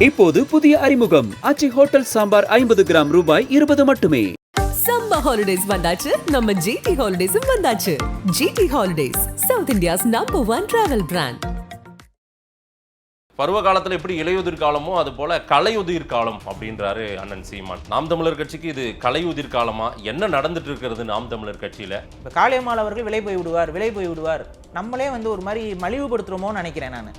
இப்போது புதிய அறிமுகம் ஆச்சி ஹோட்டல் சாம்பார் 50 கிராம் ரூபாய் 20 மட்டுமே. சம்மர் ஹாலிடேஸ் வந்தாச்சு, நம்ம ஜிடி ஹாலிடேஸும் வந்தாச்சு. GT holidays, south India's #1 travel brand. பருவ காலத்தில் எப்படி இலையுதிர் காலமோ அது போல கலையுதிர் காலம் அப்படின்றாரு அண்ணன் சீமான். நாம் தமிழர் கட்சிக்கு இது கலையுதிர் காலமா? என்ன நடந்துட்டு இருக்கிறது நாம் தமிழர் கட்சியில? இப்போ காளியம்மாள் அவர்கள் விலை போய் விடுவார். நம்மளே ஒரு மாதிரி மலிவுபடுத்துறோமோன்னு நினைக்கிறேன் நான்.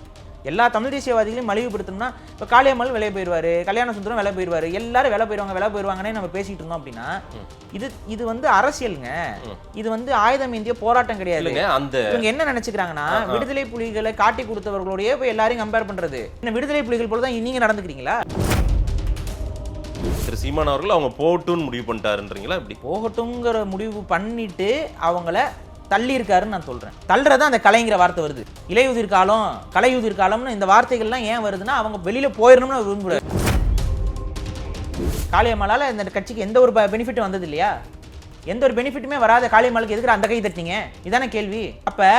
எல்லா தமிழ் தேசியவாதிகளையும் மலிவுபடுத்தணும்னா இப்போ காளியம்மாள் விலை போயிடுவார், கல்யாண சுந்தரம் விலை போயிடுவார், எல்லாரும் விலை போயிடுவாங்கன்னே நம்ம பேசிட்டு இருந்தோம் அப்படின்னா இது அரசியலுங்க. இது ஆயுதம் இந்திய போராட்டம் கிடையாது. இவங்க என்ன நினைச்சுக்கிறாங்கன்னா விடுதலை புலிகளை காட்டி கொடுத்தவர்களோடய போய் எல்லாரையும் கம்பேர் பண்றது. என்ன விடுதலை புலிகள் போல தான் நீங்க நடந்துக்கிறீங்களா? திரு சீமான் அவர்கள் அவங்க போகட்டும்னு முடிவு பண்ணிட்டாருன்றீங்களா? இப்படி போகட்டுங்கிற முடிவு பண்ணிட்டு அவங்கள தள்ளி இருக்காருன்னு நான் சொல்றேன். தள்ளுறதா அந்த கலைங்கிற வார்த்தை வருது. இலையுதிர் காலம், கலையுதிர் காலம்னு இந்த வார்த்தைகள்லாம் ஏன் வருதுன்னா அவங்க வெளியில போயிடணும்னு விரும்புறாரு. காளியம்மாளால இந்த கட்சிக்கு எந்த ஒரு பெனிஃபிட்டும் வந்தது இல்லையா? எந்த ஒரு பெனிஃபிட்டுமே வராத காளியம்மாளுக்கு எதுக்கு அந்த கை தட்டிங்க? இதான கேள்வி. அப்ப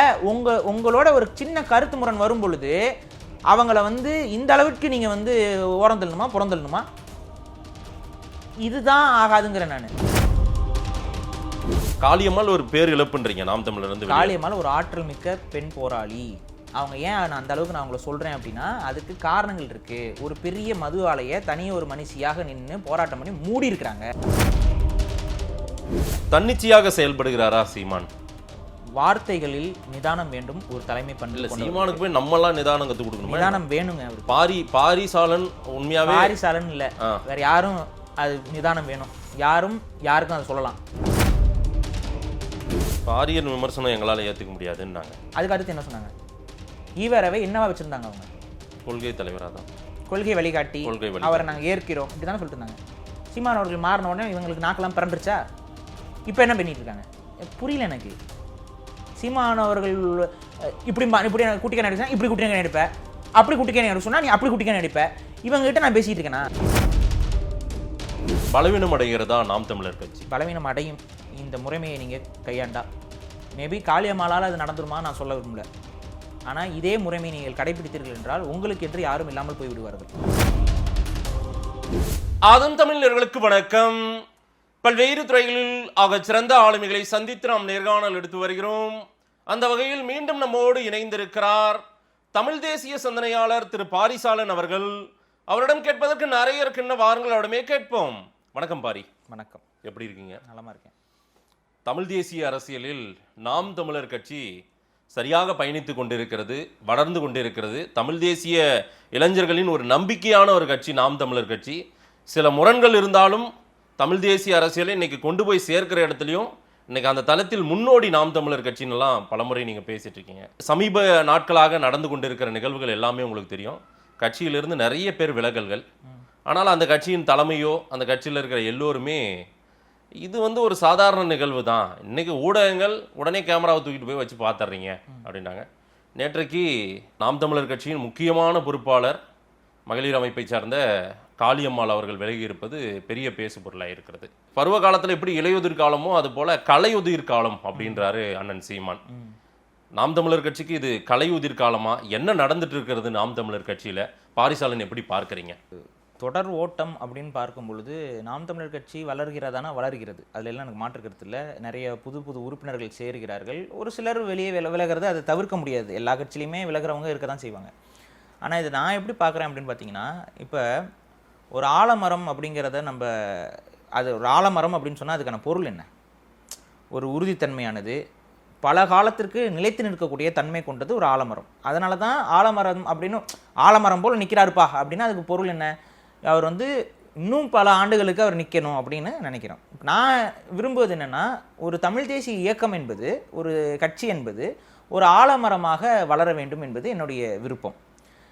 உங்களோட ஒரு சின்ன கருத்து முரண் வரும் பொழுது அவங்கள இந்த அளவுக்கு நீங்க ஓரம் தள்ளணுமா, புறந்தள்ளணுமா? இதுதான் ஆகாதுங்கிற நான். காளியம்மாள் ஒரு பேர் இழப்புன்றீங்க நாம் தமிழர் இருந்து. காளியம்மாள் ஒரு ஆற்றல் மிக்க பெண் போராளி. அவங்க ஏன் நான் அந்த அளவுக்கு நான் அவங்கள சொல்றேன் அப்படின்னா அதுக்கு காரணங்கள் இருக்கு. ஒரு பெரிய மது ஆலையை தனியே ஒரு மனுஷியாக நின்று போராட்டம் பண்ணி மூடி இருக்கிறாங்க. தன்னிச்சையாக செயல்படுகிறாரா சீமான்? வார்த்தைகளில் நிதானம் வேண்டும். ஒரு தலைமை பண்பு. சீமானுக்கு போய் நம்மளாம் நிதானம் கத்து கொடுக்கணும். நிதானம் வேணுங்க. பாரிசாலன் உண்மையாவே பாரிசாலன் இல்ல, வேற யாரும் அது நிதானம் வேணும். யாருக்கும் அதை சொல்லலாம். பாரியன் விமர்சனம் எங்களால் ஏற்றுக்க முடியாதுன்னாங்க. அதுக்கு அடுத்து என்ன சொன்னாங்க? ஈவரவை என்னவா வச்சிருந்தாங்க அவங்க? கொள்கை தலைவராக தான். கொள்கை வழிகாட்டி அவரை நாங்கள் ஏற்கிறோம் இப்படிதானே சொல்லிட்டு இருந்தாங்க. சீமான் அவர்கள் மாறின உடனே இவங்களுக்கு நாக்கெல்லாம் பிறந்துருச்சா? இப்போ என்ன பண்ணிட்டு இருக்காங்க புரியல எனக்கு. சீமான் அவர்கள் இப்படி குட்டிக்கான நடிச்சா இப்படி குட்டிக்கான நடிப்பேன், அப்படி குட்டிக்கான நடிப்பு சொன்னா நீ அப்படி குட்டிக்கான நடிப்பேன். இவங்ககிட்ட நான் பேசிட்டு இருக்கேனா? பலவீனம் அடைகிறதா நாம் தமிழர் கட்சி? பலவீனம் அடையும். இந்த முறைமையை நீங்கள் கையாண்டா மேபி காளியம்மாளால் அது நடந்துருமா நான் சொல்ல விரும்பல. ஆனால் இதே முறைமையை நீங்கள் கடைபிடித்தீர்கள் என்றால் உங்களுக்கு என்று யாரும் இல்லாமல் போய்விடுவார்கள். ஆதம் தமிழர்களுக்கு வணக்கம். பல்வேறு துறைகளில் ஆக சிறந்த ஆளுமைகளை சந்தித்து நாம் நேர்காணல் எடுத்து வருகிறோம். அந்த வகையில் மீண்டும் நம்மோடு இணைந்திருக்கிறார் தமிழ் தேசிய சிந்தனையாளர் திரு பாரிசாலன் அவர்கள். அவரிடம் கேட்பதற்கு நிறைய இருக்கின்ற வாரங்கள் அவரிடமே கேட்போம். வணக்கம் பாரி. வணக்கம். எப்படி இருக்கீங்க? நலமா இருக்கேன். தமிழ் தேசிய அரசியலில் நாம் தமிழர் கட்சி சரியாக பயணித்து கொண்டிருக்கிறது, வளர்ந்து கொண்டிருக்கிறது. தமிழ் தேசிய இளைஞர்களின் ஒரு நம்பிக்கையான ஒரு கட்சி நாம் தமிழர் கட்சி. சில முரண்கள் இருந்தாலும் தமிழ் தேசிய அரசியலை இன்னைக்கு கொண்டு போய் சேர்க்கிற இடத்துலையும் இன்னைக்கு அந்த தளத்தில் முன்னோடி நாம் தமிழர் கட்சின்னெல்லாம் பலமுறை நீங்கள் பேசிட்டு இருக்கீங்க. சமீப நாட்களாக நடந்து கொண்டிருக்கிற நிகழ்வுகள் எல்லாமே உங்களுக்கு தெரியும். கட்சியிலிருந்து நிறைய பேர் விலகல்கள். ஆனால் அந்த கட்சியின் தலைமையோ அந்த கட்சியில் இருக்கிற எல்லோருமே இது ஒரு சாதாரண நிகழ்வு தான், இன்னைக்கு ஊடகங்கள் உடனே கேமராவை தூக்கிட்டு போய் வச்சு பார்த்துட்றீங்க அப்படின்னாங்க. நேற்றைக்கு நாம் தமிழர் கட்சியின் முக்கியமான பொறுப்பாளர் மகளிர் அமைப்பை சார்ந்த காளியம்மாள் அவர்கள் விலகி இருப்பது பெரிய பேசு பொருளாக இருக்கிறது. பருவ காலத்தில் எப்படி இலையுதிர் காலமோ அது போல கலையுதிர் காலம் அப்படின்றாரு அண்ணன் சீமான். நாம் தமிழர் கட்சிக்கு இது கலையுதிர் காலமா? என்ன நடந்துட்டு இருக்கிறது நாம் தமிழர் கட்சியில? பாரிசாலன் எப்படி பார்க்குறீங்க? தொடர் ஓட்டம் அப்படின்னு பார்க்கும் பொழுது நாம் தமிழர் கட்சி வளர்கிறதானா? வளர்கிறது. அதில் எல்லாம் எனக்கு மாற்றுக்கிறது இல்லை. நிறைய புது உறுப்பினர்கள் சேர்கிறார்கள். ஒரு சிலர் வெளியே விலகிறது அதை தவிர்க்க முடியாது. எல்லா கட்சியிலையுமே விலகிறவங்க இருக்க தான் செய்வாங்க. ஆனால் இது நான் எப்படி பார்க்குறேன் அப்படின்னு பார்த்தீங்கன்னா, இப்போ ஒரு ஆலமரம் அப்படிங்கிறத அது ஒரு ஆலமரம் அப்படின்னு சொன்னால் அதுக்கான பொருள் என்ன? ஒரு உறுதித்தன்மையானது, பல காலத்திற்கு நிலைத்து நிற்கக்கூடிய தன்மை கொண்டது ஒரு ஆலமரம். அதனால தான் ஆலமரம் அப்படின்னு ஆலமரம் போல் நிற்கிறாருப்பா அப்படின்னா அதுக்கு பொருள் என்ன? அவர் இன்னும் பல ஆண்டுகளுக்கு அவர் நிற்கணும் அப்படின்னு நினைக்கிறோம். நான் விரும்புவது என்னென்னா, ஒரு தமிழ் தேசிய இயக்கம் என்பது, ஒரு கட்சி என்பது ஒரு ஆலமரமாக வளர வேண்டும் என்பது என்னுடைய விருப்பம்.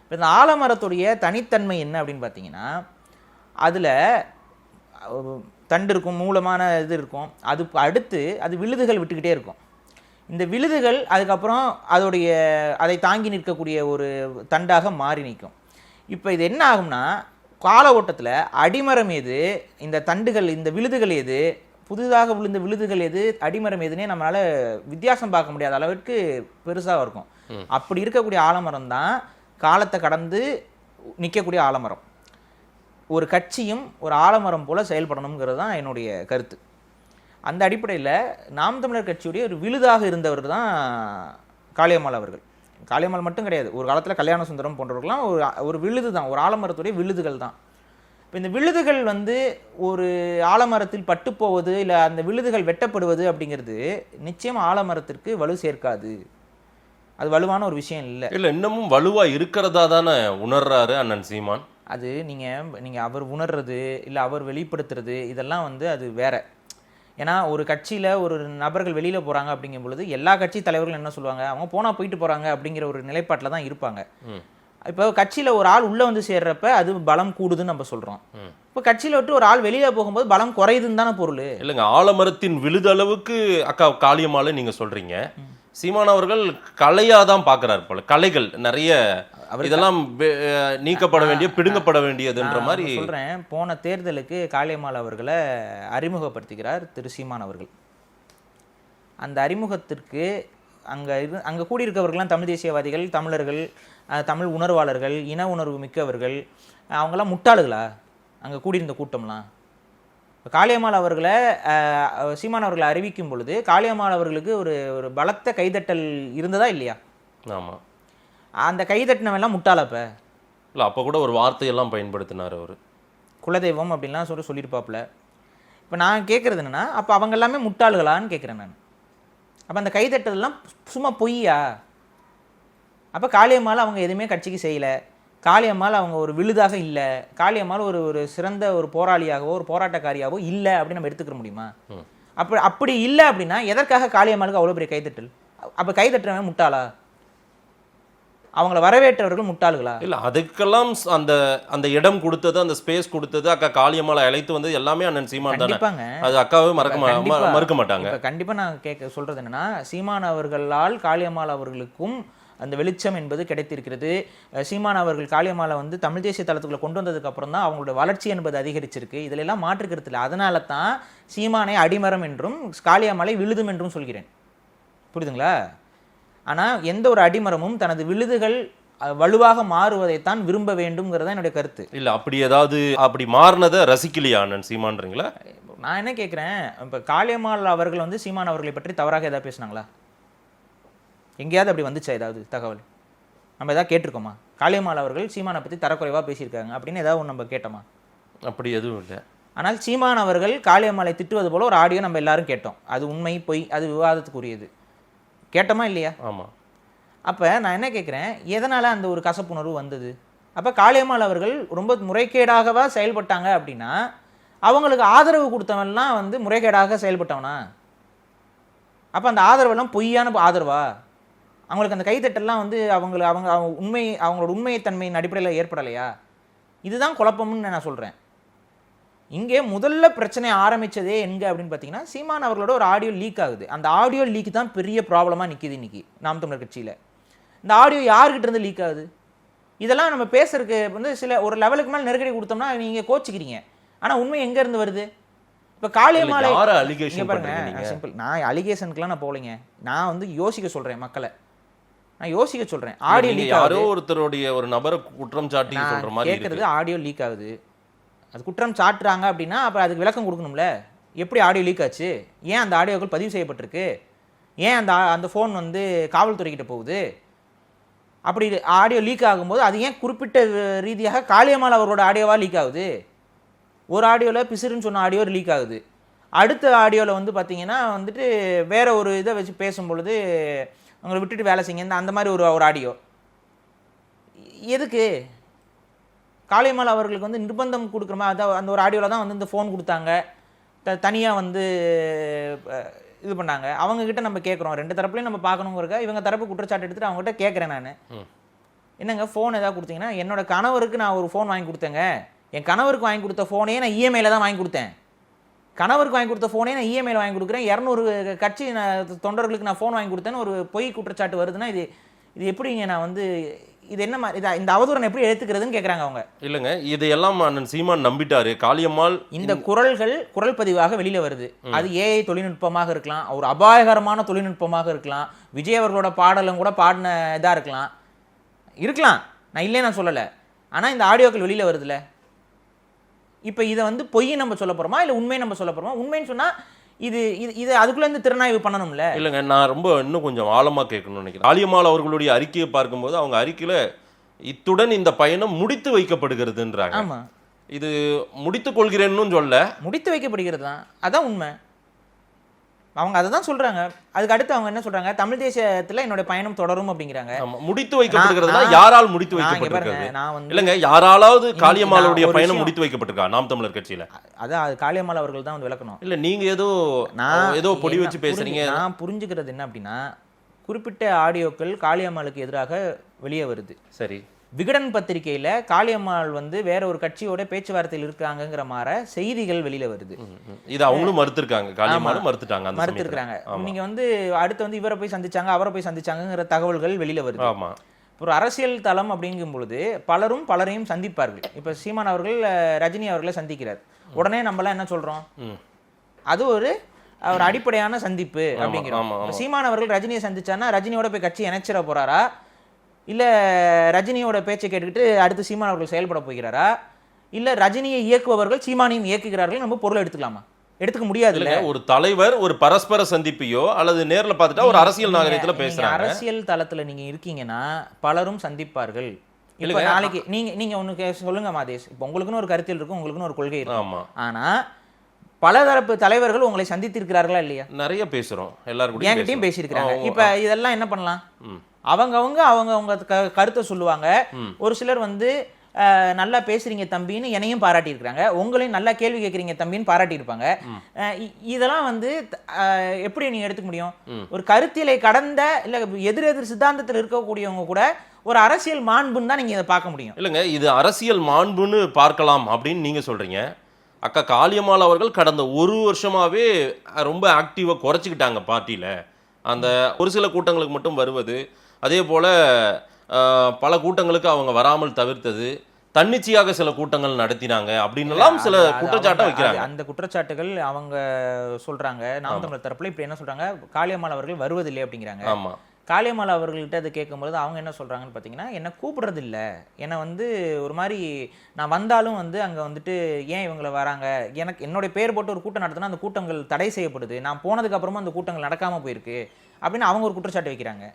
இப்போ இந்த ஆலமரத்துடைய தனித்தன்மை என்ன அப்படின்னு பார்த்தீங்கன்னா, அதில் தண்டு இருக்கும், மூலமான இது இருக்கும், அது அடுத்து அது விழுதுகள் விட்டுக்கிட்டே இருக்கும். இந்த விழுதுகள் அதுக்கப்புறம் அதை தாங்கி நிற்கக்கூடிய ஒரு தண்டாக மாறி நிற்கும். இப்போ இது என்ன ஆகும்னா, கால ஓட்டத்தில் அடிமரம் எது, இந்த தண்டுகள், இந்த விழுதுகள் எது, புதிதாக விழுந்த விழுதுகள் எது, அடிமரம் எதுனே நம்மளால் வித்தியாசம் பார்க்க முடியாத அளவுக்கு பெருசாக இருக்கும். அப்படி இருக்கக்கூடிய ஆலமரம் தான் காலத்தை கடந்து நிற்கக்கூடிய ஆலமரம். ஒரு கட்சியும் ஒரு ஆலமரம் போல செயல்படணுங்கிறது தான் என்னுடைய கருத்து. அந்த அடிப்படையில் நாம் தமிழர் கட்சியுடைய ஒரு விழுதாக இருந்தவர் தான் காளியம்மாள் அவர்கள். காளியம்மாள் மட்டும் கிடையாது, ஒரு காலத்தில் கல்யாண சுந்தரம் போன்றவர்கள்லாம் ஒரு விழுது தான், ஒரு ஆலமரத்துடைய விழுதுகள் தான். இப்போ இந்த விழுதுகள் வந்து ஒரு ஆலமரத்தில் பட்டுப்போவது இல்லை அந்த விழுதுகள் வெட்டப்படுவது அப்படிங்கிறது நிச்சயம் ஆலமரத்திற்கு வலு சேர்க்காது. அது வலுவான ஒரு விஷயம் இல்லை. இன்னமும் வலுவா இருக்கிறதா தானே உணர்றாரு அண்ணன் சீமான். அது நீங்கள் அவர் உணர்றது இல்லை அவர் வெளிப்படுத்துறது இதெல்லாம் வந்து அது வேற. ஏன்னா ஒரு கட்சியில் ஒரு நபர்கள் வெளியில் போகிறாங்க அப்படிங்கும் பொழுது எல்லா கட்சி தலைவர்களும் என்ன சொல்லுவாங்க, அவங்க போனால் போயிட்டு போகிறாங்க அப்படிங்கிற ஒரு நிலைப்பாட்டில் தான் இருப்பாங்க. இப்போ கட்சியில் ஒரு ஆள் உள்ளே வந்து சேர்றப்ப அது பலம் கூடுதுன்னு நம்ம சொல்கிறோம். இப்போ கட்சியில் விட்டு ஒரு ஆள் வெளியில் போகும்போது பலம் குறையுதுன்னு தானே பொருள். இல்லைங்க, ஆலமரத்தின் விழுதளவுக்கு அக்கா காளியம்மாள் நீங்கள் சொல்கிறீங்க. சீமான் அவர்கள் கலையாக தான் பார்க்குறாரு போல, கலைகள் நிறைய இதெல்லாம் நீக்கப்பட வேண்டிய பிடுங்கப்பட வேண்டியதுன்ற மாதிரி சொல்கிறேன். போன தேர்தலுக்கு காளியம்மாள் அவர்களை அறிமுகப்படுத்துகிறார் திரு சீமான் அவர்கள். அந்த அறிமுகத்திற்கு அங்கே கூடியிருக்கவர்கள்லாம் தமிழ் தேசியவாதிகள், தமிழர்கள், தமிழ் உணர்வாளர்கள், இன உணர்வு மிக்கவர்கள், அவங்கெல்லாம் முட்டாளுகளா அங்கே கூடியிருந்த கூட்டம்லாம்? காளியம்மாள் அவர்களை சீமான் அவர்களை அறிவிக்கும் பொழுது காளியம்மாள் அவர்களுக்கு ஒரு பலத்த கைதட்டல் இருந்ததா இல்லையா? ஆமாம். அந்த கைதட்டினவெல்லாம் முட்டாளப்ப இல்லை, அப்போ கூட ஒரு வார்த்தையெல்லாம் பயன்படுத்தினார் அவர், குலதெய்வம் அப்படின்லாம் சொல்லியிருப்பாப்புல. இப்போ நான் கேட்குறது என்னென்னா, அப்போ அவங்க எல்லாமே முட்டாள்களான்னு கேட்குறேன் நான். அப்போ அந்த கைதட்டலாம் சும்மா பொய்யா? அப்போ காளியம்மாள் அவங்க எதுவுமே கட்சிக்கு செய்யலை, காளியம்மாள் அவங்க ஒரு விழுதாக இல்லை, காளியம்மாள் ஒரு சிறந்த ஒரு போராளியாகவோ ஒரு போராட்டக்காரியாகவோ இல்லை அப்படின்னு நம்ம எடுத்துக்க முடியுமா? அப்படி இல்லை அப்படின்னா எதற்காக காளியம்மாளுக்கு அவ்வளோ பெரிய கைதட்டல்? அப்போ கைதட்டுறவன் முட்டாளா? அவங்கள வரவேற்றவர்கள் முட்டாள்களா? இல்லை, அதுக்கெல்லாம் அந்த அந்த இடம் கொடுத்தது, அந்த ஸ்பேஸ் கொடுத்தது, அக்கா காளியம்மாளை அழைத்து வந்து எல்லாமே அண்ணன் சீமான் தானே. அது அக்காவே மறுக்க மாட்டாங்க. கண்டிப்பாக நான் சொல்றது என்னன்னா, சீமான் அவர்களால் காளியம்மாள் அவர்களுக்கும் அந்த வெளிச்சம் என்பது கிடைத்திருக்கிறது. சீமான் அவர்கள் காளியம்மாளை வந்து தமிழ் தேசிய தளத்துக்குள்ள கொண்டு வந்ததுக்கு அப்புறம் தான் அவங்களோட வளர்ச்சி என்பது அதிகரிச்சிருக்கு. இதில் எல்லாம் மாற்றுக்கிறது இல்லை. அதனால தான் சீமானை அடிமரம் என்றும் காளியம்மாளை விழுதும் என்றும் சொல்கிறேன். புரியுதுங்களா? ஆனால் எந்த ஒரு அடிமரமும் தனது விழுதுகள் வலுவாக மாறுவதைத்தான் விரும்ப வேண்டும்ங்கிறதா என்னுடைய கருத்து. இல்லை, அப்படி மாறினதை ரசிக்கலையா அண்ணன் சீமான்றீங்களா? நான் என்ன கேட்குறேன், இப்போ காளியம்மாள் அவர்கள் வந்து சீமான் அவர்களை பற்றி தவறாக ஏதாவது பேசினாங்களா? எங்கேயாவது அப்படி வந்துச்சா ஏதாவது தகவல்? நம்ம எதாவது கேட்டிருக்கோமா? காளியம்மாள் அவர்கள் சீமானை பற்றி தரக்குறைவாக பேசியிருக்காங்க அப்படின்னு ஏதாவது ஒன்று நம்ம கேட்டோமா? அப்படி எதுவும் இல்லை. ஆனால் சீமான் அவர்கள் காளியம்மாளை திட்டுவது போல ஒரு ஆடியோ நம்ம எல்லாரும் கேட்டோம். அது உண்மை பொய் அது விவாதத்துக்குரியது. கேட்டோமா இல்லையா? ஆமாம். அப்போ நான் என்ன கேட்குறேன், எதனால் அந்த ஒரு கசப்புணர்வு வந்தது? அப்போ காளியம்மாள் அவர்கள் ரொம்ப முறைகேடாகவா செயல்பட்டாங்க அப்படின்னா அவங்களுக்கு ஆதரவு கொடுத்தவன்லாம் வந்து முறைகேடாக செயல்பட்டவனா? அப்போ அந்த ஆதரவெல்லாம் பொய்யான ஆதரவா? அவங்களுக்கு அந்த கைத்தட்டெல்லாம் வந்து அவங்களோட உண்மைத்தன்மையின் அடிப்படையில் ஏற்படலையா? இதுதான் குழப்பம்னு நான் சொல்கிறேன். இங்கே முதல்ல பிரச்சனை ஆரம்பித்ததே எங்கே அப்படின்னு பார்த்தீங்கன்னா, சீமான் அவர்களோட ஒரு ஆடியோ லீக் ஆகுது. அந்த ஆடியோ லீக் தான் பெரிய ப்ராப்ளமாக நிற்கிது இன்றைக்கி நாம் தமிழர் கட்சியில். இந்த ஆடியோ யார்கிட்ட இருந்து லீக் ஆகுது? இதெல்லாம் நம்ம பேசுறதுக்கு வந்து ஒரு லெவலுக்கு மேலே நெருக்கடி கொடுத்தோம்னா நீங்கள் கோச்சிக்கிறீங்க. ஆனால் உண்மை எங்கேருந்து வருது? இப்போ காளியம்மாளை பாருங்க, சிம்பிள். நான் அலிகேஷனுக்குலாம் நான் போகலைங்க. நான் வந்து யோசிக்க சொல்கிறேன் மக்களை. நான் யோசிக்க சொல்கிறேன். ஆடியோ லீக் யாரோ ஒருத்தருடைய ஒரு நபரை குற்றம் சாட்டி சொல்கிற மாதிரி கேட்குறது. ஆடியோ லீக் ஆகுது, அது குற்றம் சாட்டுறாங்க அப்படின்னா அப்போ அதுக்கு விளக்கம் கொடுக்கணும்ல. எப்படி ஆடியோ லீக் ஆச்சு? ஏன் அந்த ஆடியோக்கள் பதிவு செய்யப்பட்டிருக்கு? ஏன் அந்த ஃபோன் வந்து காவல்துறைக்கிட்ட போகுது? அப்படி ஆடியோ லீக் ஆகும்போது அது ஏன் குறிப்பிட்ட ரீதியாக காளியம்மாள் அவரோட ஆடியோவாக லீக் ஆகுது? ஒரு ஆடியோவில் பிசிறுன்னு சொன்ன ஆடியோ லீக் ஆகுது. அடுத்த ஆடியோவில் வந்து பார்த்தீங்கன்னா வந்துட்டு வேற ஒரு இதை வச்சு பேசும்பொழுது அவங்களை விட்டுட்டு வேலை செய்யுங்க அந்த மாதிரி ஒரு ஆடியோ. எதுக்கு காளியம்மாள் அவர்களுக்கு வந்து நிர்பந்தம் கொடுக்குறமா? அதான் அந்த ஒரு ஆடியோவில் தான் வந்து இந்த ஃபோன் கொடுத்தாங்க, தனியாக வந்து இது பண்ணாங்க. அவங்கக்கிட்ட நம்ம கேட்குறோம், ரெண்டு தரப்புலையும் நம்ம பார்க்கணுங்கிறக்க இவங்க தரப்பு குற்றச்சாட்டு எடுத்துகிட்டு அவங்ககிட்ட கேட்குறேன் நான், என்னங்க ஃபோன் எதாவது கொடுத்தீங்கன்னா, என்னோட கணவருக்கு நான் ஒரு ஃபோன் வாங்கி கொடுத்தேங்க, என் கணவருக்கு வாங்கி கொடுத்த ஃபோனே நான் இஎம்ஐயில் தான் வாங்கி கொடுத்தேன், கணவருக்கு வாங்கி கொடுத்த ஃபோனே நான் இஎம்ஐயில் வாங்கி கொடுக்குறேன், 200 கட்சி தொண்டர்களுக்கு நான் ஃபோன் வாங்கி கொடுத்தேன்னு ஒரு பொய் குற்றச்சாட்டு வருதுன்னா இது எப்படிங்க? நான் வந்து இது என்ன இந்த அவதூறனை எப்படி எடுத்துக்கிறதுன்னு கேட்குறாங்க அவங்க. இல்லைங்க, இதையெல்லாம் அண்ணன் சீமான் நம்பிட்டாரு. காளியம்மாள் இந்த குரல் பதிவாக வெளியில் வருது. அது ஏஐ தொழில்நுட்பமாக இருக்கலாம், ஒரு அபாயகரமான தொழில்நுட்பமாக இருக்கலாம், விஜய் அவர்களோட பாடலும் கூட பாடின இதாக இருக்கலாம், நான் இல்லையே நான் சொல்லலை. ஆனால் இந்த ஆடியோக்கள் வெளியில் வருதுல்ல, இப்போ இதை வந்து பொய் நம்ம சொல்ல போறோமா இல்லை உண்மை நம்ம சொல்ல போறோமா? உண்மைன்னு சொன்னா இது இது இது அதுக்குள்ள இருந்து திறனாய்வு பண்ணணும்ல. இல்லைங்க, நான் ரொம்ப இன்னும் கொஞ்சம் ஆழமா கேட்கணும்னு நினைக்கிறேன். காளியம்மாள் அவர்களுடைய அறிக்கையை பார்க்கும்போது அவங்க அறிக்கையில இத்துடன் இந்த பயணம் முடித்து வைக்கப்படுகிறதுன்றாங்க. ஆமா, இது முடித்துக் கொள்கிறேன்னு சொல்ல, முடித்து வைக்கப்படுகிறது தான், அதான் உண்மை. அவங்க அதை தான் சொல்றாங்க. அதுக்கு அடுத்து அவங்க என்ன சொல்றாங்க, தமிழ் தேசியத்துல என்னோட பயணம் தொடரும் அப்படிங்கிறாங்க. முடித்து வைக்கப்படுகிறதுனா யாரால் முடித்து நான் இங்க வைக்கப்பட்டிருக்கிறது? பாருங்க, நான் வந்து இல்லங்க, யாராலாவது இன்னைக்கு காளியம்மாளுடைய நான் ஒரு பயணம் விஷயம் முடித்து வைக்கப்பட்டிருக்கா நாம் தமிழர் கட்சியில? அதான் அது காளியம்மாள் அவர்கள் தான் வந்து விளக்கணும். இல்ல நீங்க ஏதோ பொடி வச்சு பேசுறீங்க. நான் புரிஞ்சுக்கிறது என்ன அப்படின்னா, குறிப்பிட்ட ஆடியோக்கள் காளியம்மாளுக்கு எதிராக வெளியே வருது. சரி, விகடன் பத்திரிகையில காளியம்மாள் வந்து வேற ஒரு கட்சியோட பேச்சுவார்த்தையில் இருக்காங்கங்கிற மாதிரி செய்திகள் வெளியில வருது. இது அவங்களும் மறுத்திருக்காங்க, காளியம்மாளும் மறுத்துட்டாங்க, அந்த மறுத்திருக்காங்க. நீங்க வந்து அடுத்து வந்து இவரை போய் சந்திச்சாங்க, அவரை போய் சந்திச்சாங்கங்கிற தகவல்கள் வெளியில வருது. ஆமா, ஒரு அரசியல் தளம் அப்படிங்கும் பொழுது பலரும் பலரையும் சந்திப்பார்கள். இப்ப சீமான் அவர்கள் ரஜினி அவர்களை சந்திக்கிறார், உடனே நம்மளாம் என்ன சொல்றோம், அது ஒரு அடிப்படையான சந்திப்பு அப்படிங்கிறோம். சீமான் அவர்கள் ரஜினியை சந்திச்சான்னா ரஜினியோட போய் கட்சி இணைச்சிட போறாரா, இல்ல ரஜினியோட பேச்சை கேட்டுக்கிட்டு அடுத்து சீமான் அவர்கள் செயல்பட போகிறாரா, இல்ல ரஜினியை இயக்குபவர்கள் சீமானையும் இயக்குகிறார்கள் நம்ம பொருளை எடுத்துக்கலாமா? எடுத்துக்க முடியாது. இல்ல ஒரு தலைவர் ஒரு பரஸ்பர சந்திப்பையோ அல்லது நேர்ல பார்த்துட்டா ஒரு அரசியல் நாகரிகத்துல பேசுறாங்க. அரசியல் தளத்துல நீங்க இருக்கீங்கன்னா பலரும் சந்திப்பார்கள். இப்ப நாளைக்கு நீங்க ஒண்ணு சொல்லுங்க மாதேஷ், இப்ப உங்களுக்குன்னு ஒரு கருத்தில் இருக்கும், உங்களுக்குன்னு ஒரு கொள்கை இருக்கும். ஆனா பலதரப்பு தலைவர்கள் உங்களை சந்தித்திருக்கிறார்களா இல்லையா? நிறைய பேசுறோம், எல்லாரும் என்கிட்டயும் பேசியிருக்கிறாங்க. இப்ப இதெல்லாம் என்ன பண்ணலாம், அவங்க கருத்தை சொல்லுவாங்க. ஒரு சிலர் வந்து நல்லா பேசுறீங்க தம்பின்னு என்னையும் பாராட்டி இருக்கிறாங்க, உங்களையும் நல்லா கேள்வி கேட்குறீங்க தம்பின்னு பாராட்டி இருப்பாங்க. இதெல்லாம் வந்து எப்படி நீங்க எடுத்துக்க முடியும்? ஒரு கருத்தியலை கடந்த இல்ல எதிர் சித்தாந்தத்தில் இருக்கக்கூடியவங்க கூட ஒரு அரசியல் மாண்புன்னு தான் நீங்க இதை பார்க்க முடியும். இல்லைங்க, இது அரசியல் மாண்புன்னு பார்க்கலாம் அப்படின்னு நீங்க சொல்றீங்க. அக்கா காளியம்மாள் அவர்கள் கடந்த ஒரு வருஷமாவே ரொம்ப ஆக்டிவா குறைச்சிக்கிட்டாங்க பார்ட்டியில. அந்த ஒரு சில கூட்டங்களுக்கு மட்டும் வருவது, அதே போல பல கூட்டங்களுக்கு அவங்க வராமல் தவிர்த்தது, தன்னிச்சையாக சில கூட்டங்கள் நடத்தினாங்க அப்படின்னுலாம் சில குற்றச்சாட்டை வைக்கிறாங்க. அந்த குற்றச்சாட்டுகள் அவங்க சொல்றாங்க. நாம் தமிழர் தரப்புல இப்படி என்ன சொல்றாங்க, காளியம்மாள் அவர்கள் வருவதில்லை அப்படிங்கிறாங்க. ஆமா, காளியம்மாள் அவர்கள்ட்ட அதை கேட்கும்போது அவங்க என்ன சொல்றாங்கன்னு பார்த்தீங்கன்னா, என்னை கூப்பிடுறது இல்லை, என்னை வந்து ஒரு மாதிரி நான் வந்தாலும் வந்து அங்கே வந்துட்டு ஏன் இவங்களை வராங்க, எனக்கு என்னுடைய பேர் போட்டு ஒரு கூட்டம் நடத்தினா அந்த கூட்டங்கள் தடை செய்யப்படுது, நான் போனதுக்கு அப்புறமா அந்த கூட்டங்கள் நடக்காம போயிருக்கு அப்படின்னு அவங்க ஒரு குற்றச்சாட்டு வைக்கிறாங்க.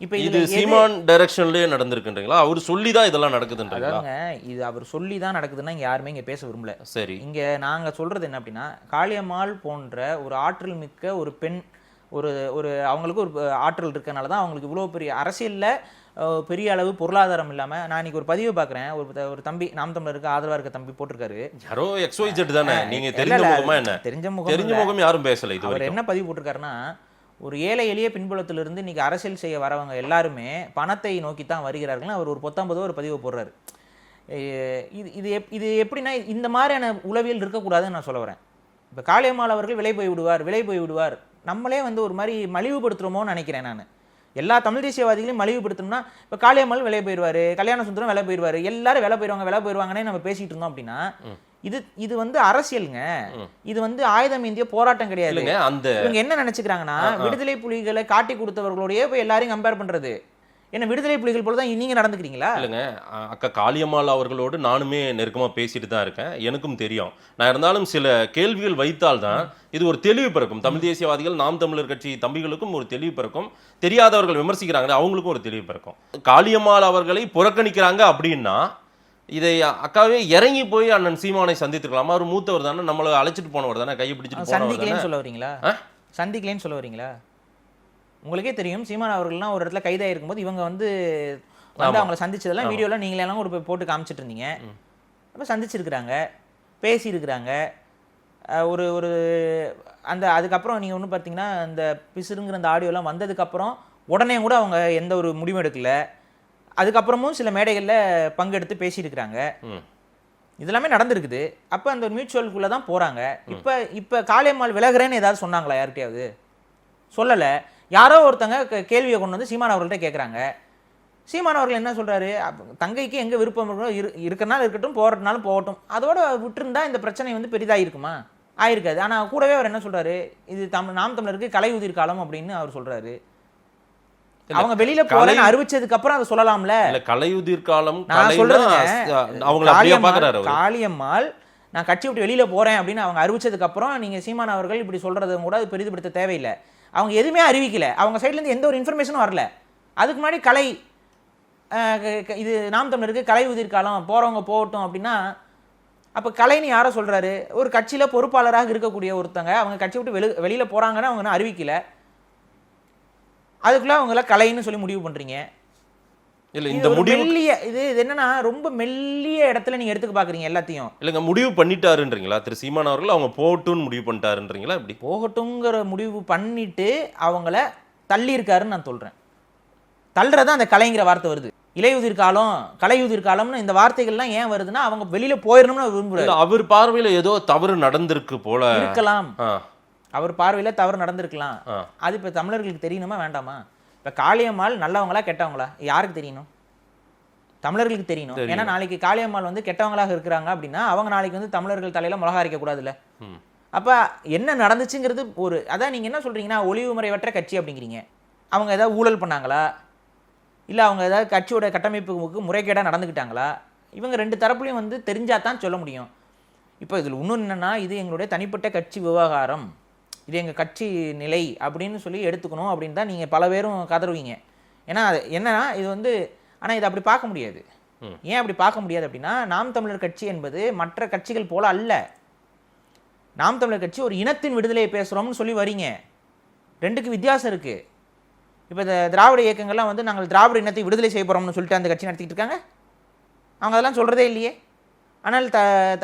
இப்போ இது சீமான் டைரக்ஷன்லயே நடந்திருக்குன்றீங்களா? அவர் சொல்லி தான் இதெல்லாம் நடக்குதுன்றீங்களா? அதாங்க, இது அவர் சொல்லி தான் நடக்குதுன்னா இங்க யாருமே இங்க பேச விரும்பல. சரி, இங்க நாங்க சொல்றது என்ன அப்படின்னா, காளியம்மாள் போன்ற ஒரு ஆற்றல் மிக்க ஒரு பெண், ஒரு அவங்களுக்கு ஒரு ஆற்றல் இருக்கனால தான் அவங்களுக்கு இவ்வளோ பெரிய அரசியலில் பெரிய அளவு பொருளாதாரம் இல்லாமல், நான் இன்னைக்கு ஒரு பதிவு பார்க்குறேன், ஒரு தம்பி நாம் தமிழருக்கு ஆதரவாக இருக்க தம்பி போட்டிருக்காரு. யாரோ XYZ தானே, நீங்க தெரிஞ்ச முகமா? என்ன தெரிஞ்ச முகம் யாரும் பேசல. இது அவர் என்ன பதிவு போட்டிருக்காருன்னா, ஒரு ஏழை எளிய பின்புலத்திலிருந்து இன்னைக்கு அரசியல் செய்ய வரவங்க எல்லாருமே பணத்தை நோக்கி தான் வருகிறார்கள்னு அவர் ஒரு 19 ஒரு பதிவு போடுறாரு. இது எப்படின்னா, இந்த மாதிரியான உளவியல் இருக்கக்கூடாதுன்னு நான் சொல்ல வரேன். இப்போ காளியம்மாள் அவர்கள் விலை போய் விடுவார் நம்மளே வந்து ஒரு மாதிரி மலிவுபடுத்துகிறோமோன்னு நினைக்கிறேன் நான். எல்லா தமிழ் தேசியவாதிகளையும் மலிவுபடுத்தணும்னா, இப்போ காளியம்மாள் விலை போயிடுவார், கல்யாண சுந்தரம் விலை போயிடுவார், எல்லாரும் விலை போயிடுவாங்கன்னே நம்ம பேசிட்டு இருந்தோம் அப்படின்னா, இது வந்து அரசியலுங்க. இது வந்து ஆயுதம் இந்திய போராட்டம் கிடையாது. இவங்க என்ன நினைச்சுக்கிறாங்கன்னா, விடுதலை புலிகளை காட்டி கொடுத்தவர்களோடய போய் எல்லாரையும் கம்பேர் பண்றது. என்ன விடுதலை புலிகள் போல தான் நீங்க நடந்துக்கிறீங்களா? இல்லைங்க, அக்கா காளியம்மாள் அவர்களோடு நானுமே நெருக்கமா பேசிட்டு தான் இருக்கேன், எனக்கும் தெரியும். நான் இருந்தாலும் சில கேள்விகள் வைத்தால்தான் இது ஒரு தெளிவு பிறக்கும். தமிழ் தேசியவாதிகள் நாம் தமிழர் கட்சி தம்பிகளுக்கும் ஒரு தெளிவு பிறக்கும், தெரியாதவர்கள் விமர்சிக்கிறாங்க அவங்களுக்கும் ஒரு தெளிவு பிறக்கும். காளியம்மாள் அவர்களை புறக்கணிக்கிறாங்க அப்படின்னா இதை அக்காவே இறங்கி போய் அண்ணன் சீமானை சந்தித்துக்கலாமா? அவர் மூத்தவர் தானே, நம்மளை அழைச்சிட்டு போனவர் தானே, கையை பிடிச்சிட்டு சந்திக்கலன்னு சொல்ல வரீங்களா? சந்திக்கலன்னு சொல்ல வரீங்களா? உங்களுக்கே தெரியும், சீமான் அவர்கள்லாம் ஒரு இடத்துல கைதாக இருக்கும்போது இவங்க வந்து அவங்களை சந்திச்சதெல்லாம் வீடியோலாம் நீங்களே எல்லாம் ஒரு போட்டு காமிச்சிட்டு இருந்தீங்க. அப்போ சந்திச்சிருக்கிறாங்க, பேசியிருக்கிறாங்க. ஒரு அந்த அதுக்கப்புறம் நீங்கள் ஒன்று பார்த்தீங்கன்னா, அந்த பிசுறுங்கிற அந்த ஆடியோலாம் வந்ததுக்கப்புறம் உடனே கூட அவங்க எந்த ஒரு முடிவும் எடுக்கல. அதுக்கப்புறமும் சில மேடைகளில் பங்கெடுத்து பேசியிருக்கிறாங்க. இதெல்லாமே நடந்திருக்குது. அப்போ அந்த மியூச்சுவலுக்குள்ளே தான் போகிறாங்க. இப்போ காளியம்மாள் விலகிறேன்னு ஏதாவது சொன்னாங்களா? யார்கிட்டையாவது சொல்லலை. யாரோ ஒருத்தங்க கேள்வியை கொண்டு வந்து சீமான் அவர்கள்ட்ட கேட்குறாங்க. சீமான் அவர்கள் என்ன சொல்கிறாரு, தங்கைக்கு எங்கே விருப்பம் இருக்கிறனால இருக்கட்டும், போகிறதுனாலும் போகட்டும், அதோட விட்டுருந்தா இந்த பிரச்சனை வந்து பெரிதாக இருக்குமா? ஆயிருக்காது. ஆனால் கூடவே அவர் என்ன சொல்கிறாரு, இது நாம் தமிழருக்கு கலை உதிர் காலம் அப்படின்னு அவர் சொல்கிறாரு. அவங்க வெளியில போறேன்னு அறிவிச்சதுக்கு அப்புறம் அதை சொல்லலாம்ல. கலையுதிர் காலம் நான் சொல்றேன், காளியம்மாள் நான் கட்சி விட்டு வெளியில் போகிறேன் அப்படின்னு அவங்க அறிவிச்சதுக்கப்புறம் நீங்கள் சீமான் அவர்கள் இப்படி சொல்கிறது கூட அது பெரிதுபடுத்த தேவையில்லை. அவங்க எதுவுமே அறிவிக்கலை, அவங்க சைட்லேருந்து எந்த ஒரு இன்ஃபர்மேஷனும் வரல. அதுக்கு முன்னாடி கலை இது நாம் தமிழருக்கு கலை உதிர்காலம் போகிறவங்க போகட்டும் அப்படின்னா, அப்போ கலைன்னு யாரை சொல்கிறாரு? ஒரு கட்சியில் பொறுப்பாளராக இருக்கக்கூடிய ஒருத்தங்க அவங்க கட்சி விட்டு வெளியில் போகிறாங்கன்னு அவங்க அறிவிக்கலை, அதுக்குள்ளே அவங்கள கலைன்னு சொல்லி முடிவு பண்ணுறீங்க. இல்ல இந்த முடிவு மெல்லிய இது என்னன்னா ரொம்ப மெல்லிய இடத்துல நீங்க எடுத்துக்க பாக்குறீங்க எல்லாத்தையும். இல்லங்க முடிவு பண்ணிட்டாருன்றீங்களா திரு சீமான் அவர்கள்? அவங்க போகட்டும்னு முடிவு பண்ணிட்டாருன்றீங்களா? இப்படி போகட்டுங்கிற முடிவு பண்ணிட்டு அவங்கள தள்ளி இருக்காருன்னு நான் சொல்றேன். தள்ளுறதா அந்த கலைங்கிற வார்த்தை வருது. இலையுதிர் காலம், கலையுதிர் காலம்னு இந்த வார்த்தைகள்லாம் ஏன் வருதுன்னா அவங்க வெளியில போயிடணும்னு விரும்புறாரு. அவர் பார்வையில ஏதோ தவறு நடந்திருக்கு போல இருக்கலாம், அவர் பார்வையில தவறு நடந்திருக்கலாம். அது இப்ப தமிழர்களுக்கு தெரியணுமா வேண்டாமா? இப்ப காளியம்மாள் நல்லவங்களா கெட்டவங்களா யாருக்கு தெரியணும்? தமிழர்களுக்கு தெரியணும். ஏன்னா நாளைக்கு காளியம்மாள் வந்து கெட்டவங்களாக இருக்கிறாங்க அப்படின்னா அவங்க நாளைக்கு வந்து தமிழர்கள் தலையில மிளகா அரைக்க கூடாதுல்ல. அப்ப என்ன நடந்துச்சுங்கிறது ஒரு அதான் நீங்க என்ன சொல்றீங்கன்னா ஒளிவு முறைவற்ற கட்சி அப்படிங்கிறீங்க. அவங்க ஏதாவது ஊழல் பண்ணாங்களா, இல்ல அவங்க ஏதாவது கட்சியோட கட்டமைப்புக்கு முறைகேடா நடந்துக்கிட்டாங்களா? இவங்க ரெண்டு தரப்புலையும் வந்து தெரிஞ்சாதான் சொல்ல முடியும். இப்போ இதில் இன்னொன்று என்னன்னா, இது எங்களுடைய தனிப்பட்ட கட்சி விவகாரம், இது எங்கள் கட்சி நிலை அப்படின்னு சொல்லி எடுத்துக்கணும் அப்படின்னு தான் நீங்கள் பல பேரும் கதறுவீங்க. ஏன்னா என்னன்னா இது வந்து ஆனால் இதை அப்படி பார்க்க முடியாது. ஏன் அப்படி பார்க்க முடியாது அப்படின்னா, நாம் தமிழர் கட்சி என்பது மற்ற கட்சிகள் போல அல்ல. நாம் தமிழர் கட்சி ஒரு இனத்தின் விடுதலையை பேசுகிறோம்னு சொல்லி வரீங்க. ரெண்டுக்கு வித்தியாசம் இருக்குது. இப்போ இந்த திராவிட இயக்கங்கள்லாம் வந்து நாங்கள் திராவிட இனத்தை விடுதலை செய்ய போகிறோம்னு சொல்லிட்டு அந்த கட்சி நடத்திக்கிட்டு இருக்காங்க. அவங்க அதெல்லாம் சொல்கிறதே இல்லையே. ஆனால்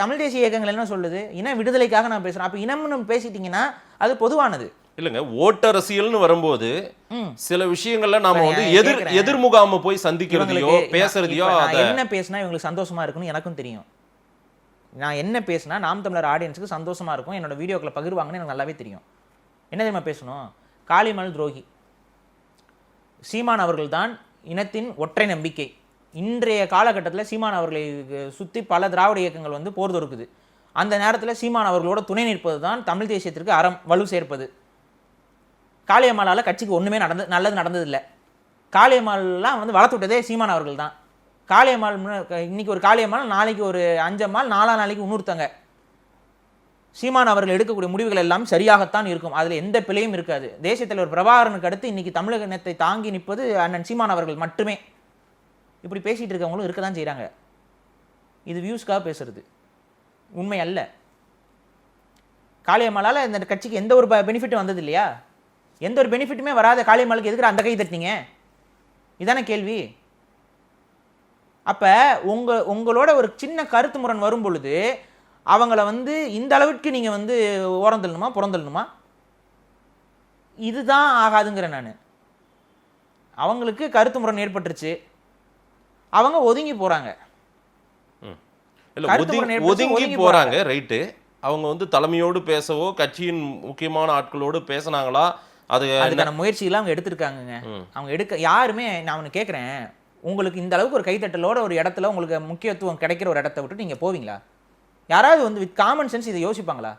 தமிழ் தேசிய இயக்கங்கள் என்ன சொல்லுது? இன விடுதலைக்காக நான் பேசுகிறேன். அப்போ இனம்னு பேசிட்டீங்கன்னா அது பொதுவானது இல்லைங்க. ஓட்டரசியல்னு வரும்போது சில விஷயங்கள்ல நாம வந்து எதிர்முகாம போய் சந்திக்கிறதையோ பேசுறதையோ என்ன பேசினா இவங்களுக்கு சந்தோஷமா இருக்குன்னு எனக்கும் தெரியும். நான் என்ன பேசினா நாம் தமிழர் ஆடியன்ஸுக்கு சந்தோஷமா இருக்கும், என்னோட வீடியோக்களை பகிர்வாங்கன்னு எனக்கு நல்லாவே தெரியும். என்ன தெரியுமா பேசணும்? காளிமல் துரோகி, சீமான் அவர்கள் தான் இனத்தின் ஒற்றை நம்பிக்கை. இன்றைய காலகட்டத்தில் சீமான் அவர்களை சுற்றி பல திராவிட இயக்கங்கள் வந்து போர் தொடுக்குது. அந்த நேரத்தில் சீமான் அவர்களோட துணை நிற்பது தான் தமிழ் தேசியத்திற்கு அறம் வலு சேர்ப்பது. காளியம்மாளால் கட்சிக்கு ஒன்றுமே நல்லது நடந்ததில்லை. காளியம்மாள்லாம் வந்து வளர்த்து விட்டதே சீமான் அவர்கள் தான். காளியம்மாள் இன்னைக்கு ஒரு காளியம்மாள், நாளைக்கு ஒரு அஞ்சம்மாள், நாளைக்கு இன்னொருத்தங்க. சீமான் அவர்கள் எடுக்கக்கூடிய முடிவுகள் எல்லாம் சரியாகத்தான் இருக்கும், அதில் எந்த பிழையும் இருக்காது. தேசிய தலைவர் பிரபாகரனுக்கு அடுத்து இன்னைக்கு தமிழக இனத்தை தாங்கி நிற்பது அண்ணன் சீமான் அவர்கள் மட்டுமே. இப்படி பேசிட்டு இருக்கவங்களும் இருக்க தான் செய்கிறாங்க. இது வியூஸ்க்காக பேசுறது, உண்மை அல்ல. காளியம்மாளால் இந்த கட்சிக்கு எந்த ஒரு பெனிஃபிட்டும் வந்தது இல்லையா? எந்த ஒரு பெனிஃபிட்டுமே வராத காளியம்மாளுக்கு எதுக்கு அந்த கை தட்டினீங்க? இதான கேள்வி. அப்போ உங்களோட ஒரு சின்ன கருத்து முரண் வரும் பொழுது அவங்கள வந்து இந்த அளவுக்கு நீங்கள் வந்து ஓரந்தள்ளணுமா புறந்தள்ளணுமா? இதுதான் ஆகாதுங்கிறேன் நான். அவங்களுக்கு கருத்து முரண் ஏற்பட்டுருச்சு, அவங்க ஒதுங்கி போகிறாங்க. ஒதுங்கி போறாங்க, ரைட்டு. அவங்க வந்து தலைமையோடு பேசவோ கட்சியின் முக்கியமான ஆட்களோடு பேசினாங்களா? அதுக்கான முயற்சியெல்லாம் அவங்க எடுத்திருக்காங்க. அவங்க யாருமே நான் ஒன்று கேட்குறேன், உங்களுக்கு இந்த அளவுக்கு ஒரு கைத்தட்டலோட ஒரு இடத்துல உங்களுக்கு முக்கியத்துவம் கிடைக்கிற ஒரு இடத்த விட்டு நீங்கள் போவீங்களா? யாராவது வந்து வித் காமன் சென்ஸ் இதை யோசிப்பாங்களா?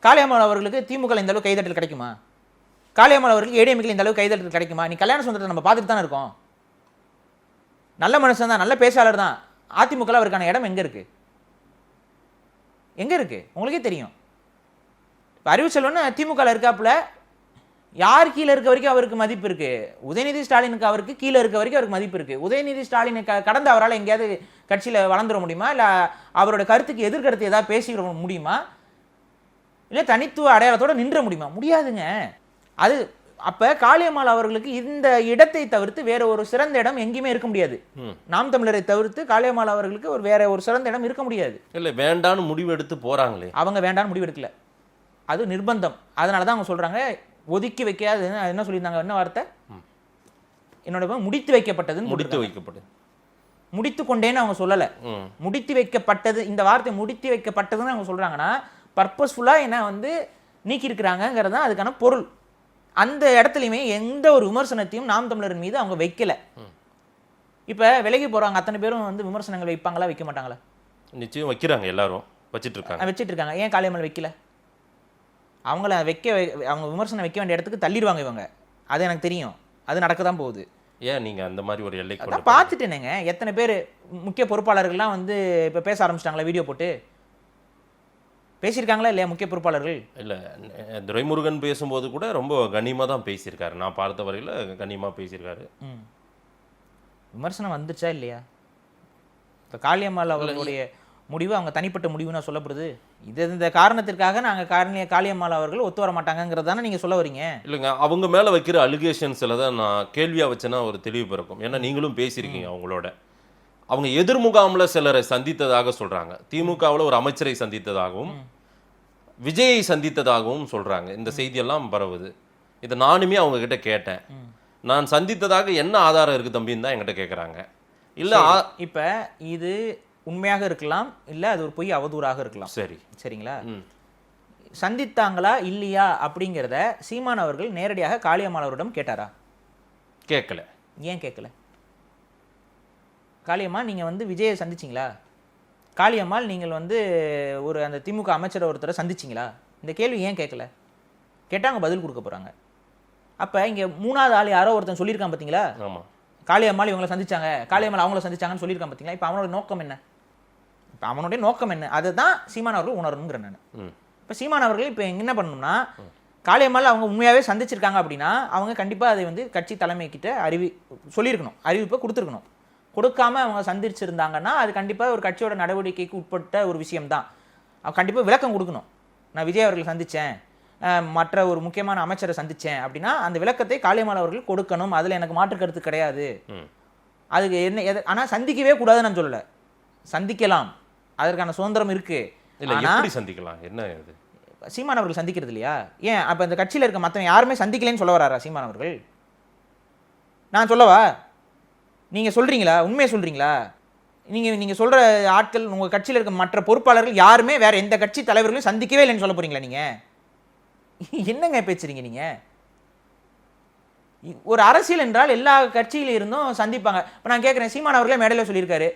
காளியம்மாள் அவர்களுக்கு திமுக இந்த அளவுக்கு கைதட்டல் கிடைக்குமா? காளியம்மாள் அவர்களுக்கு ஏடிஎம்கே இந்த அளவுக்கு கைதட்டல் கிடைக்குமா? நீ கல்யாண சுந்தரத்தை நம்ம பார்த்துட்டு தானே இருக்கோம். நல்ல மனுஷன் தான், நல்ல பேச்சாளர் தான். அதிமுக அவருக்கான இடம் எங்கே இருக்கு? எங்கே இருக்கு உங்களுக்கே தெரியும். இப்போ அறிவுச்செல்வன் திமுக இருக்காப்புல, யார் கீழே இருக்க வரைக்கும் அவருக்கு மதிப்பு இருக்கு. உதயநிதி ஸ்டாலினுக்கு அவருக்கு கீழே இருக்க வரைக்கும் அவருக்கு மதிப்பு இருக்கு. உதயநிதி ஸ்டாலினை கடந்து அவரால் எங்கேயாவது கட்சியில் வளர்ந்துட முடியுமா? இல்லை அவரோட கருத்துக்கு எதிர்கருத்து ஏதாவது பேசிட முடியுமா? இல்லை தனித்துவ அடையாளத்தோட நின்ற முடியுமா? முடியாதுங்க. அது அப்ப காளியம்மாள் அவர்களுக்கு இந்த இடத்தை தவிர்த்து வேற ஒரு சிறந்த இடம் எங்கேயுமே இருக்க முடியாது. நாம் தமிழரை தவிர்த்து காளியம்மாள் அவர்களுக்கு ஒரு வேற ஒரு சிறந்த இடம் இருக்க முடியாது. இல்லை வேண்டான்னு முடிவு எடுத்து போறாங்களே. அவங்க வேண்டான்னு முடிவு எடுக்கல, அது நிர்பந்தம். அதனால தான் அவங்க சொல்றாங்க ஒதுக்கி வைக்காது. என்ன சொல்லியிருந்தாங்க, என்ன வார்த்தை? என்னோட முடித்து வைக்கப்பட்டதுன்னு. முடித்து கொண்டேன்னு அவங்க சொல்லல, முடித்து வைக்கப்பட்டது. இந்த வார்த்தை முடித்து வைக்கப்பட்டதுன்னு அவங்க சொல்றாங்கன்னா பர்பஸ்ஃபுல்லா என்ன வந்து நீக்கி இருக்கிறாங்கிறது தான் அதுக்கான பொருள். அந்த இடத்துலையுமே எந்த ஒரு விமர்சனத்தையும் நாம் தமிழரின் மீது அவங்க வைக்கல. இப்ப விலகி போறாங்க அத்தனை பேரும் வந்து விமர்சனங்கள் வைப்பாங்களா, வைக்க மாட்டாங்களா? நிச்சயம் வைக்கிறாங்க, எல்லாரும் வச்சிட்டு இருக்காங்க. ஏன் காளியம்மாள் வைக்கல? அவங்கள அவங்க விமர்சனம் வைக்க வேண்டிய இடத்துக்கு தள்ளிடுவாங்க இவங்க. அது எனக்கு தெரியும், அது நடக்க தான் போகுது. ஏன் நீங்க அந்த மாதிரி ஒரு எல்லை பார்த்துட்டேனேங்க. எத்தனை பேர் முக்கிய பொறுப்பாளர்கள்லாம் வந்து இப்போ பேச ஆரம்பிச்சிட்டாங்களா வீடியோ போட்டு? பேசியிருக்காங்களா இல்லையா முக்கிய பொறுப்பாளர்கள்? இல்லை, துரைமுருகன் பேசும்போது கூட ரொம்ப கண்ணியமாக தான் பேசியிருக்காரு. நான் பார்த்த வரையில் கண்ணியமாக பேசியிருக்காரு. விமர்சனம் வந்துச்சா இல்லையா? இப்போ காளியம்மாள் அவர்களுடைய முடிவு அவங்க தனிப்பட்ட முடிவுனா சொல்லப்படுது. இந்த காரணத்திற்காக நாங்கள் காளியம்மாள் அவர்கள் ஒத்து வர மாட்டாங்கிறது தானே நீங்கள் சொல்ல வரீங்க? இல்லைங்க, அவங்க மேலே வைக்கிற அலிகேஷன்ஸில் தான் நான் கேள்வியாக வச்சேன்னா ஒரு தெளிவு பிறக்கும். ஏன்னா நீங்களும் பேசியிருக்கீங்க அவங்களோட. அவங்க எதிர்முகாமில் சிலரை சந்தித்ததாக சொல்கிறாங்க. திமுகவில் ஒரு அமைச்சரை சந்தித்ததாகவும் விஜயை சந்தித்ததாகவும் சொல்கிறாங்க. இந்த செய்தியெல்லாம் பரவுது. இதை நானுமே அவங்க கிட்ட கேட்டேன். நான் சந்தித்ததாக என்ன ஆதாரம் இருக்குது தம்பின்னு தான் என்கிட்ட கேட்குறாங்க. இல்லை, இப்போ இது உண்மையாக இருக்கலாம், இல்லை அது ஒரு பொய் அவதூறாக இருக்கலாம். சரிங்களா? சந்தித்தாங்களா இல்லையா அப்படிங்கிறத சீமான் அவர்கள் நேரடியாக காளியம்மாள் அவரிடம் கேட்டாரா? கேட்கல. ஏன் கேட்கல? காளியம்மா நீங்கள் வந்து விஜயை சந்திச்சிங்களா? காளியம்மாள் நீங்கள் வந்து ஒரு அந்த திமுக அமைச்சர் ஒருத்தரை சந்திச்சிங்களா? இந்த கேள்வி ஏன் கேட்கல? கேட்டாங்க பதில் கொடுக்க போகிறாங்க. அப்போ இங்கே மூணாவது ஆள் யாரோ ஒருத்தன் சொல்லியிருக்கான் பார்த்தீங்களா? ஆமாம், காளியம்மாள் இவங்களை சந்திச்சாங்க, காளியம்மாள் அவங்கள சந்திச்சாங்கன்னு சொல்லியிருக்கான் பார்த்தீங்களா? இப்போ அவனோட நோக்கம் என்ன? இப்போ அவனுடைய நோக்கம் என்ன? அதை தான் சீமான் அவர்கள் உணரணுங்கிற நான். இப்போ சீமான் அவர்கள் இப்போ என்ன பண்ணணும்னா, காளியம்மாள் அவங்க உண்மையாகவே சந்திச்சிருக்காங்க அப்படின்னா அவங்க கண்டிப்பாக அதை வந்து கட்சி தலைமைக்கிட்ட சொல்லியிருக்கணும், அறிவிப்பை கொடுத்துருக்கணும். கொடுக்காம அவங்க சந்திச்சிருந்தாங்கன்னா அது கண்டிப்பாக ஒரு கட்சியோட நடவடிக்கைக்கு உட்பட்ட ஒரு விஷயம்தான். கண்டிப்பாக விளக்கம் கொடுக்கணும். நான் விஜய் அவர்களை சந்தித்தேன், மற்ற ஒரு முக்கியமான அமைச்சரை சந்தித்தேன் அப்படின்னா அந்த விளக்கத்தை காளியம்மாள் அவர்கள் கொடுக்கணும். அதில் எனக்கு மாற்று கருத்து கிடையாது. அதுக்கு என்ன ஆனால் சந்திக்கவே கூடாதுன்னு நான் சொல்லலை. சந்திக்கலாம், அதற்கான சுதந்திரம் இருக்கு. எப்படி சந்திக்கலாம்? என்ன இது? சீமான் அவர்கள் சந்திக்கிறது இல்லையா? ஏன் அப்போ இந்த கட்சியில் இருக்க மற்றவங்க யாருமே சந்திக்கலைன்னு சொல்ல வராரா சீமான் அவர்கள்? நான் சொல்லவா? நீங்கள் சொல்கிறீங்களா? உண்மையை சொல்கிறீங்களா? நீங்கள் சொல்கிற ஆட்கள் உங்கள் கட்சியில் இருக்க மற்ற பொறுப்பாளர்கள் யாருமே வேற எந்த கட்சி தலைவர்களையும் சந்திக்கவே இல்லைன்னு சொல்ல போகிறீங்களா? நீங்கள் என்னங்க பேசுறீங்க? நீங்கள் ஒரு அரசியல் என்றால் எல்லா கட்சியில இருந்தும் சந்திப்பாங்க. இப்போ நான் கேட்குறேன், சீமான் அவர்களே மேடையில் சொல்லியிருக்காரு,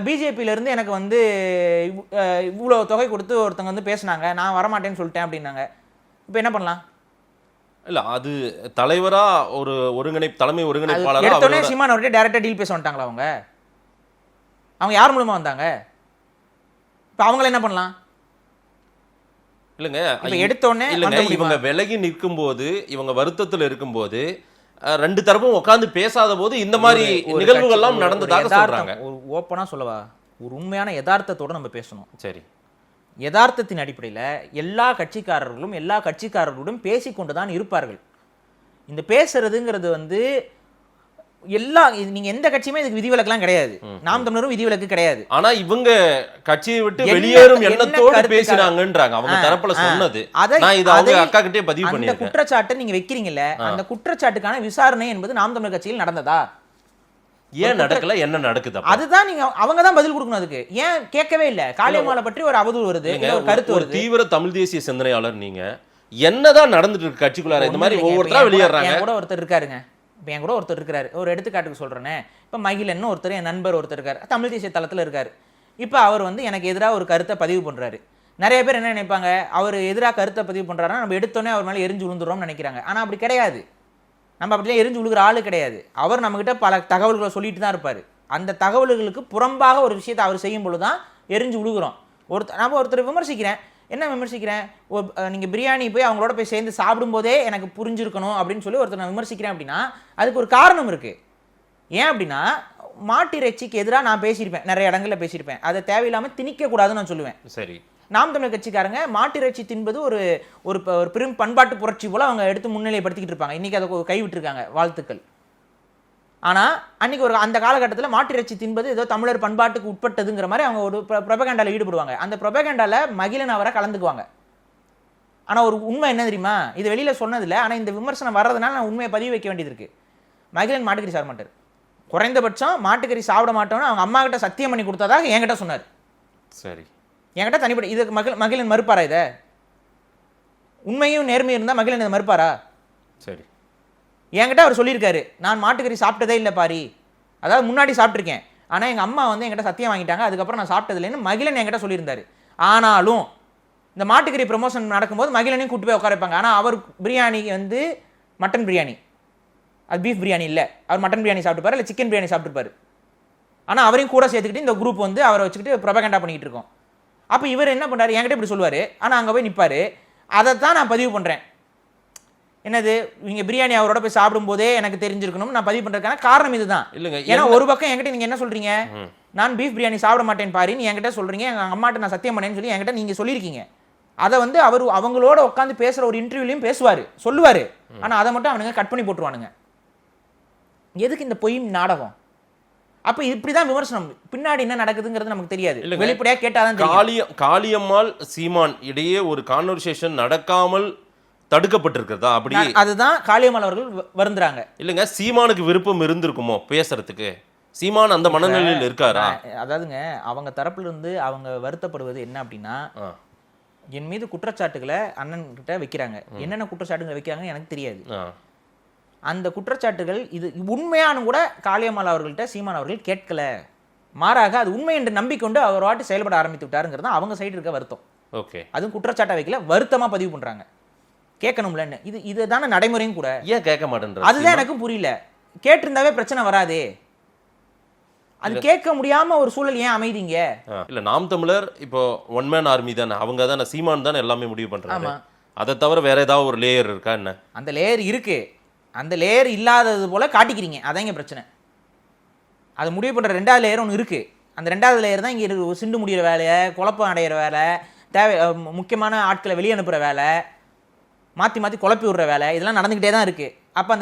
பிஜேபியிலேருந்து எனக்கு வந்து இவ்வளோ தொகை கொடுத்து ஒருத்தவங்க வந்து பேசினாங்க, நான் வரமாட்டேன்னு சொல்லிட்டேன் அப்படின்னாங்க. இப்போ என்ன பண்ணலாம்? இல்லை, அது தலைவரா ஒரு தலைமை ஒருங்கிணைப்பாளர் எடுத்தோடனே சீமான் அவர்கிட்ட டைரக்டா டீல் பேச வந்துட்டாங்களா? அவங்க யார் மூலமா வந்தாங்க? இப்போ அவங்கள என்ன பண்ணலாம்? இல்லைங்க, எடுத்தோடனே இவங்க விலகி நிற்கும் போது, இவங்க வருத்தத்தில் இருக்கும்போது, ரெண்டு தரப்பும் உட்கார்ந்து பேசாத போது இந்த மாதிரி நிகழ்வுகள்லாம் நடந்ததாக சொல்றாங்க. ஒரு ஓப்பனா சொல்லவா, ஒரு உண்மையான யதார்த்தத்தோட நம்ம பேசணும். சரி, யதார்த்தத்தின் அடிப்படையில் எல்லா கட்சிக்காரர்களுடன் பேசிக்கொண்டுதான் இருப்பார்கள். இந்த பேசுறதுங்கிறது வந்து நீங்க எந்த கட்சியுமே இதுக்கு விதிவிலக்கெல்லாம் கிடையாது. நாம் தமிழரும் விதிவிலக்கு கிடையாது. ஆனா இவங்க கட்சியை விட்டு வெளியேறும் எண்ணத்தோடு பேசினாங்கன்றாங்க அவங்க தரப்புல சொன்னது. நான் இத அவங்க அக்கா கிட்டே பதிவு பண்ணிருக்கேன். அந்த குற்றச்சாட்டை நீங்க வைக்கிறீங்கல்ல, அந்த குற்றச்சாட்டுக்கான விசாரணை என்பது நாம் தமிழர் கட்சியில் நடந்ததா? ஏன் நடக்கல? என்ன நடக்குது? அதுதான் நீங்க அவங்க தான் பதில் கொடுக்கணும். அதுக்கு ஏன் கேட்கவே இல்ல? காளியம்மாளை பற்றி ஒரு அவதூறு வருது, ஒரு கருத்து வருது. தீவிர தமிழ் தேசிய சிந்தனையாளர் நீங்க, என்னதான் நடந்துட்டு இருக்கு கட்சிக்குள்ளார? இந்த மாதிரி ஒவ்வொருத்தரா வெளியேறாங்க. கூட ஒருத்தர் இருக்காருங்க, இப்போ என் கூட ஒருத்தர் இருக்கிறாரு. ஒரு எடுத்துக்காட்டுக்கு சொல்கிறேனே, இப்போ மகிழன் ஒருத்தர், என் நண்பர் ஒருத்தர் இருக்கார், தமிழ் தேசிய தளத்தில் இருக்கார். இப்போ அவர் வந்து எனக்கு எதிராக ஒரு கருத்தை பதிவு பண்ணுறாரு. நிறைய பேர் என்ன நினைப்பாங்க, அவர் எதிராக கருத்தை பதிவு பண்ணுறாருன்னா நம்ம எடுத்தோன்னே அவர் மேலே எரிஞ்சு விழுந்துடுறோம்னு நினைக்கிறாங்க. ஆனால் அப்படி கிடையாது. நம்ம அப்படியே எரிஞ்சு விழுகிற ஆளு கிடையாது. அவர் நம்மகிட்ட பல தகவல்களை சொல்லிட்டு தான் இருப்பார். அந்த தகவல்களுக்கு புறம்பாக ஒரு விஷயத்தை அவர் செய்யும் பொழுது தான் எரிஞ்சு விழுகிறோம். நான் ஒருத்தர் விமர்சிக்கிறேன். என்ன விமர்சிக்கிறேன்? நீங்கள் பிரியாணி போய் அவங்களோட போய் சேர்ந்து சாப்பிடும்போதே எனக்கு புரிஞ்சிருக்கணும் அப்படின்னு சொல்லி ஒருத்தர் நான் விமர்சிக்கிறேன் அப்படின்னா அதுக்கு ஒரு காரணம் இருக்குது. ஏன் அப்படின்னா, மாட்டு இறைச்சிக்கு எதிராக நான் பேசியிருப்பேன், நிறைய இடங்களில் பேசியிருப்பேன். அதை தேவையில்லாமல் திணிக்கக்கூடாதுன்னு நான் சொல்லுவேன். சரி, நாம் தமிழர் கட்சிக்காரங்க மாட்டு இறைச்சி தின்பது ஒரு ஒரு பெரும் பண்பாட்டு புரட்சி போல் அவங்க எடுத்து முன்னிலைப்படுத்திக்கிட்டு இருப்பாங்க. இன்றைக்கி அதை கைவிட்டுருக்காங்க, வாழ்த்துக்கள். ஆனால் அன்றைக்கி அந்த காலகட்டத்தில் மாட்டு இறைச்சி தின்பது ஏதோ தமிழர் பண்பாட்டுக்கு உட்பட்டதுங்கிற மாதிரி அவங்க ஒரு ப்ரொபகண்டாவில் ஈடுபடுவாங்க. அந்த ப்ரொபகண்டாவில் மகிழன் அவரை கலந்துக்குவாங்க. ஆனால் ஒரு உண்மை என்ன தெரியுமா? இது வெளியில் சொன்னதில்லை, ஆனால் இந்த விமர்சனம் வர்றதுனால நான் உண்மையை பதிவு வைக்க வேண்டியது இருக்குது. மகிழன் மாட்டுக்கறி சாப்பிட மாட்டார். குறைந்தபட்சம் மாட்டுக்கறி சாப்பிட மாட்டோம்னு அவங்க அம்மா கிட்ட சத்தியம் பண்ணி கொடுத்ததாக என்கிட்ட சொன்னார். சரி, என்கிட்ட தனிப்பட்ட இது மகிழன் மறுப்பாரா? இதை உண்மையும் நேர்மையும் இருந்தால் மகிழன் இதை மறுப்பாரா? சரி, என்கிட்ட அவர் சொல்லியிருக்காரு, நான் மாட்டுக்கறி சாப்பிட்டதே இல்லை பாரி, அதாவது முன்னாடி சாப்பிட்ருக்கேன், ஆனால் எங்கள் அம்மா வந்து என்கிட்ட சத்தியம் வாங்கிட்டாங்க, அதுக்கப்புறம் நான் சாப்பிட்டதில்லைன்னு மகிழன் என்கிட்ட சொல்லியிருந்தார். ஆனாலும் இந்த மாட்டுக்கறி ப்ரமோஷன் நடக்கும்போது மகிழனையும் கூட்டு போய் உட்கார வைப்பாங்க. ஆனால் அவர் பிரியாணி வந்து மட்டன் பிரியாணி, அது பீஃப் பிரியாணி இல்லை, அவர் மட்டன் பிரியாணி சாப்பிட்டுப்பாரு, இல்லை சிக்கன் பிரியாணி சாப்பிட்டுப்பாரு. ஆனால் அவரையும் கூட சேர்த்துக்கிட்டு இந்த குரூப் வந்து அவரை வச்சுக்கிட்டு ப்ரொபகண்டா பண்ணிக்கிட்டு இருக்கோம். அப்போ இவர் என்ன பண்றாரு, என்கிட்ட இப்படி சொல்லுவார், ஆனால் அங்கே போய் நிற்பார். அதைத்தான் நான் பதிவு பண்ணுறேன். என்னது, நீங்கள் பிரியாணி அவரோட போய் சாப்பிடும்போதே எனக்கு தெரிஞ்சிருக்கணும் நான் பதிவு பண்ணுறதுக்கான காரணம் இதுதான். இல்லைங்க, ஏன்னா ஒரு பக்கம் என்கிட்ட நீங்கள் என்ன சொல்கிறீங்க, நான் பீஃப் பிரியாணி சாப்பிட மாட்டேன் பாரின்னு என்கிட்ட சொல்கிறீங்க, எங்கள் அம்மாட்ட நான் சத்தியம் பண்ணேன்னு சொல்லி என்கிட்ட நீங்கள் சொல்லியிருக்கீங்க. அதை வந்து அவர் அவங்களோட உட்காந்து பேசுகிற ஒரு இன்டர்வியூலையும் பேசுவார், சொல்லுவார். ஆனால் அதை மட்டும் அவனுங்க கட் பண்ணி போட்டுருவானுங்க. எதுக்கு இந்த பொய் நாடகம்? அப்ப இப்படிதான் விமர்சனம், பின்னாடி என்ன நடக்குதுங்கிறது நமக்கு தெரியாது. வெளிப்படையா கேட்டாதான் தெரியும். காளியம்மாள் சீமான் இடையே ஒரு கான்வர்சேஷன் நடக்காமல் தடுக்கப்பட்டிருக்கிறதா? அப்படி அதுதான் காளியம்மாள் அவர்கள் வருந்துறாங்க. இல்லைங்க, சீமானுக்கு விருப்பம் இருந்திருக்குமோ பேசுறதுக்கு? சீமான் அந்த மனநிலையில் இருக்காரா? அதாவதுங்க, அவங்க தரப்புல இருந்து அவங்க வருத்தப்படுவது என்ன அப்படின்னா, என் மீது குற்றச்சாட்டுகளை அண்ணன் கிட்ட வைக்கிறாங்க. என்னென்ன குற்றச்சாட்டுகளை வைக்கிறாங்கன்னு எனக்கு தெரியாது. அந்த குற்றச்சாட்டுகள் இது உண்மையான கூட காளியம்மாள் அவர்கள்ட்ட சீமான் அவர்கள் கேட்கல. மாறாக அது உண்மை என்று நம்பிக்கொண்டு அவர் வாட்டி செயல்பட ஆரம்பித்து விட்டாருங்கிறது அவங்க சைடு இருக்க வருத்தம். ஓகே, அதுவும் குற்றச்சாட்டை வைக்கல, வருத்தமா பதிவு பண்றாங்க. கேட்கணும்லன்னு இதுதான நடைமுறையும் கூட. ஏன் கேட்க மாட்டேன்ற அதுதான் எனக்கும் புரியல. கேட்டிருந்தாவே பிரச்சனை வராதே, அது கேட்க முடியாம ஒரு சூழல் ஏன் அமைதிங்க? இல்ல, நாம் தமிழர் இப்போ ஒன் மேன் ஆர்மி தானே, அவங்க தானே, சீமான் தானே எல்லாமே முடிவு பண்றாங்க. அதை தவிர வேற ஏதாவது ஒரு லேயர் இருக்கா என்ன? அந்த லேயர் இருக்கு, அந்த லேயர் இல்லாதது போல காட்டிக்கிறீங்க, அதாங்க பிரச்சனை. அது முடிவு பண்ற ரெண்டாவது லேயர் ஒன்று இருக்கு. அந்த ரெண்டாவது லேயர் தான் இங்க சிண்டு முடிகிற வேலையை, குழப்பம் அடைகிற வேலை, தேவை முக்கியமான ஆட்களை வெளியே அனுப்புற வேலை, மாற்றி மாற்றி குழப்பி விடுற வேலை, இதெல்லாம் நடந்துக்கிட்டே தான் இருக்கு. அப்போ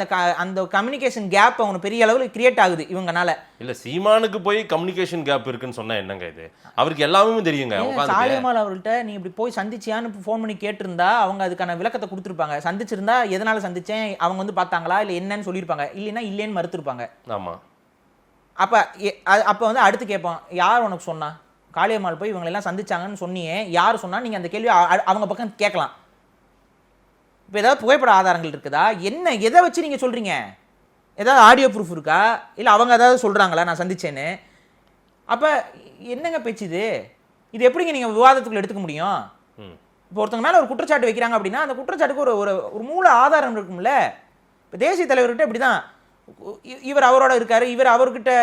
அந்த கம்யூனிகேஷன் கேப் அவனுக்கு பெரிய அளவில் கிரியேட் ஆகுது இவங்கனால. இல்ல, சீமானுக்கு போய் கம்யூனிகேஷன் கேப் இருக்குன்னு சொன்னா என்னங்க இது? அவருக்கு எல்லாமே தெரியுங்க. காளியம்மாள் அவர்கள்ட்ட நீ இப்படி போய் சந்திச்சியான்னு ஃபோன் பண்ணி கேட்டிருந்தா அவங்க அதுக்கான விளக்கத்தை கொடுத்துருப்பாங்க. சந்திச்சிருந்தா எதனால சந்திச்சேன், அவங்க வந்து பார்த்தாங்களா இல்லை என்னன்னு சொல்லியிருப்பாங்க. இல்லைன்னா இல்லைன்னு மறுத்துருப்பாங்க. ஆமா. அப்போ வந்து அடுத்து கேட்போம், யார் உனக்கு சொன்னா காளியம்மாள் போய் இவங்களெல்லாம் சந்திச்சாங்கன்னு சொன்னியே, யார் சொன்னா? நீங்கள் அந்த கேள்வி அவங்க பக்கம் கேட்கலாம். இப்போ ஏதாவது புகைப்பட ஆதாரங்கள் இருக்குதா, என்ன எதை வச்சு நீங்கள் சொல்கிறீங்க? ஏதாவது ஆடியோ ப்ரூஃப் இருக்கா, இல்லை அவங்க ஏதாவது சொல்கிறாங்களா நான் சந்திச்சேன்னு? அப்போ என்னங்க பேச்சு இது? இது எப்படிங்க நீங்கள் விவாதத்துக்குள்ள எடுத்துக்க முடியும்? இப்போ ஒருத்தங்க மேலே ஒரு குற்றச்சாட்டு வைக்கிறாங்க அப்படின்னா அந்த குற்றச்சாட்டுக்கு ஒரு ஒரு மூல ஆதாரம் இருக்கும்ல. இப்போ தேசிய தலைவர்கிட்ட இப்படி தான், இவர் அவரோட இருக்காரு, இவர் அவர்கிட்ட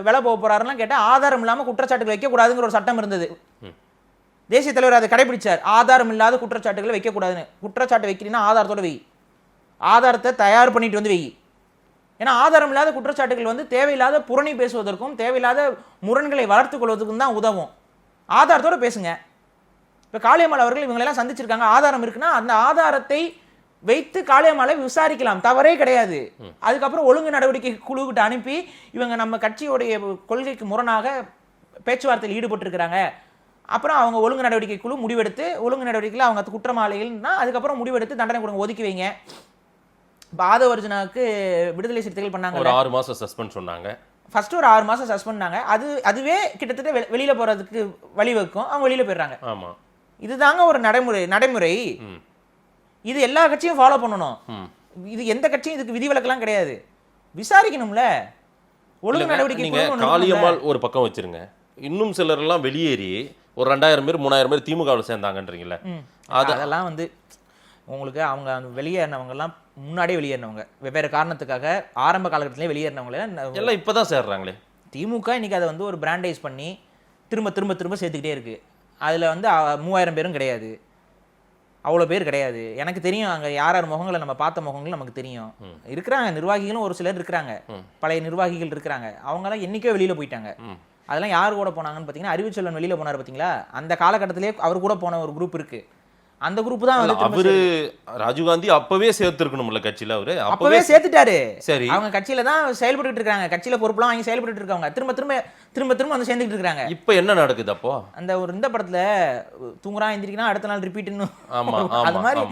விலை போக போகிறாருலாம் கேட்டால் ஆதாரம் இல்லாமல் குற்றச்சாட்டுகள் வைக்கக்கூடாதுங்கிற ஒரு சட்டம் இருந்தது. தேசிய தலைவர் அதை கடைபிடிச்சார். ஆதாரம் இல்லாத குற்றச்சாட்டுகளை வைக்கக்கூடாதுன்னு. குற்றச்சாட்டு வைக்கிறீங்கன்னா ஆதாரத்தோட வை, ஆதாரத்தை தயார் பண்ணிட்டு வந்து வை. ஏன்னா ஆதாரம் இல்லாத குற்றச்சாட்டுகள் வந்து தேவையில்லாத புரணி பேசுவதற்கும் தேவையில்லாத முரண்களை வளர்த்துக் கொள்வதற்கும் தான் உதவும். ஆதாரத்தோட பேசுங்க. இப்போ காளியம்மாள் அவர்கள் இவங்களெல்லாம் சந்திச்சிருக்காங்க, ஆதாரம் இருக்குன்னா அந்த ஆதாரத்தை வைத்து காளியம்மாளை விசாரிக்கலாம், தவறே கிடையாது. அதுக்கப்புறம் ஒழுங்கு நடவடிக்கை குழுக்கிட்ட அனுப்பி இவங்க நம்ம கட்சியோடைய கொள்கைக்கு முரணாக பேச்சுவார்த்தையில் ஈடுபட்டிருக்கிறாங்க, அப்புறம் அவங்க ஒழுங்கு நடவடிக்கை குழு முடிவெடுத்து ஒழுங்கு நடவடிக்கையில் அவங்க குற்றவாளிகள்னா அதுக்கப்புறம் முடிவெடுத்து தண்டனை கொடுங்க, ஒதுக்கி வைங்க. இப்போ ஆதவர்ஜுனாவுக்கு விடுதலை சிறுத்தைகள் பண்ணாங்க, ஒரு 6 மாசம் சஸ்பெண்ட் சொன்னாங்க. ஃபர்ஸ்ட் ஒரு 6 மாசம் சஸ்பெண்ட் பண்ணாங்க. அதுவே கிட்டத்தட்ட வெளியில போறதுக்கு வழிவகுக்கும், அவங்க வெளியில போயிடுறாங்க. ஆமா, இதுதாங்க ஒரு நடைமுறை. இது எல்லா கட்சியும் ஃபாலோ பண்ணணும். இது எந்த கட்சியும் இதுக்கு விதிவிலக்கெல்லாம் கிடையாது. விசாரிக்கணும்ல, ஒழுங்கு நடவடிக்கை. காளியம்மாள் ஒரு பக்கம் வச்சிருங்க, இன்னும் சிலர் எல்லாம் வெளியேறி ஒரு 2000 பேர் 3000 பேர் திமுகவில் சேர்ந்தாங்கன்றீங்களே, அதெல்லாம் வந்து உங்களுக்கு அவங்க வெளியேறினவங்க எல்லாம் முன்னாடியே வெளியேறினவங்க, வெவ்வேறு காரணத்துக்காக ஆரம்ப காலகட்டத்திலே வெளியேறினவங்களே எல்லாம் இப்பதான் சேர்றாங்களே. திமுக இன்னைக்கு அதை வந்து ஒரு பிராண்டைஸ் பண்ணி திரும்ப திரும்ப திரும்ப சேர்த்துக்கிட்டே இருக்கு. அதில் வந்து 3000 பேரும் கிடையாது, அவ்வளோ பேர் கிடையாது. எனக்கு தெரியும், அங்கே யார் முகங்களை நம்ம பார்த்த முகங்கள் நமக்கு தெரியும். இருக்கிறாங்க நிர்வாகிகளும், ஒரு சிலர் இருக்கிறாங்க, பழைய நிர்வாகிகள் இருக்கிறாங்க. அவங்களாம் என்னைக்கோ வெளியில் போயிட்டாங்க. அதெல்லாம் யார் கூட போனாங்கன்னு பார்த்தீங்கன்னா, அறிவுச்செல்வன் வெளியில் போனார் பார்த்தீங்களா, அந்த காலகட்டத்திலே அவர் கூட போன ஒரு குரூப் இருக்கு. அந்த குரூப் தான் அவரு ராஜீவ்காந்தி அப்பவே சேர்த்துருக்கணும்ல கட்சியில, அவரு அப்பவே சேர்த்துட்டாரு. சரி, அவங்க கட்சியில தான் செயல்பட்டு இருக்காங்க, கட்சியில பொறுப்புலாம் வாங்கி செயல்பட்டு இருக்காங்க, திரும்ப திரும்ப திரும்ப திரும்ப வந்து சேர்ந்துட்டு இருக்காங்க. இப்போ என்ன நடக்குது? அப்போ அந்த ஒரு இந்த படத்துல தூங்குறான் எந்திரிக்கிறான் அடுத்த நாள் ரிப்பீட்னு, அது மாதிரி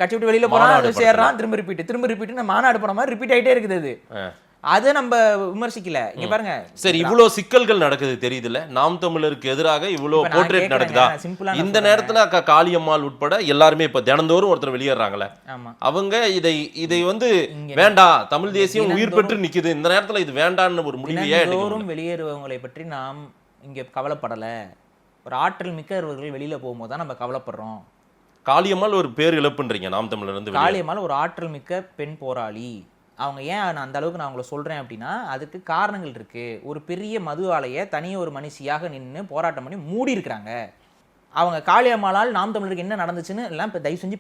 கட்சி விட்டு வெளியில போறான் சேர்றான் திரும்ப ரிப்பீட் மாநாடு போன மாதிரி ரிப்பீட் ஆகிட்டே இருக்குது. அது அதை நம்ம விமர்சிக்கல. இங்க பாருங்க, சரி, இவ்வளவு சிக்கல்கள் நடக்குது தெரியுதுல, நாம் தமிழருக்கு எதிராக இவ்வளவு போர்ட்ரேட் நடக்குதா? இந்த நேரத்துல காளியம்மாள் உட்பட எல்லாருமே இப்ப தினந்தோறும் ஒருத்தர் வெளியேறாங்களே, அவங்க இதை வந்து வேண்டாம், தமிழ் தேசியம் உயிர் பெற்று நிக்குது, இந்த நேரத்துல இது வேண்டான்னு ஒரு முடிவையே வெளியேறுவவங்களை பற்றி நாம் இங்க கவலைப்படல. ஒரு ஆற்றல் மிக்கவர்கள் வெளியில போகும்போது தான் நம்ம கவலைப்படுறோம். காளியம்மாள் ஒரு பேர் இழப்புன்றீங்க நாம் தமிழர் இருந்து. காளியம்மாள் ஒரு ஆற்றல் மிக்க பெண் போராளி. அவங்க ஏன் நான் அந்த அளவுக்கு நான் அவங்கள சொல்கிறேன் அப்படின்னா, அதுக்கு காரணங்கள் இருக்குது. ஒரு பெரிய மது ஆலையை தனியாக ஒரு மனுஷியாக நின்று போராட்டம் பண்ணி மூடி இருக்கிறாங்க. அவங்க காளியம்மாளால் நாம் தமிழருக்கு என்ன நடந்துச்சுன்னு எல்லாம் இப்போ தயவு செஞ்சு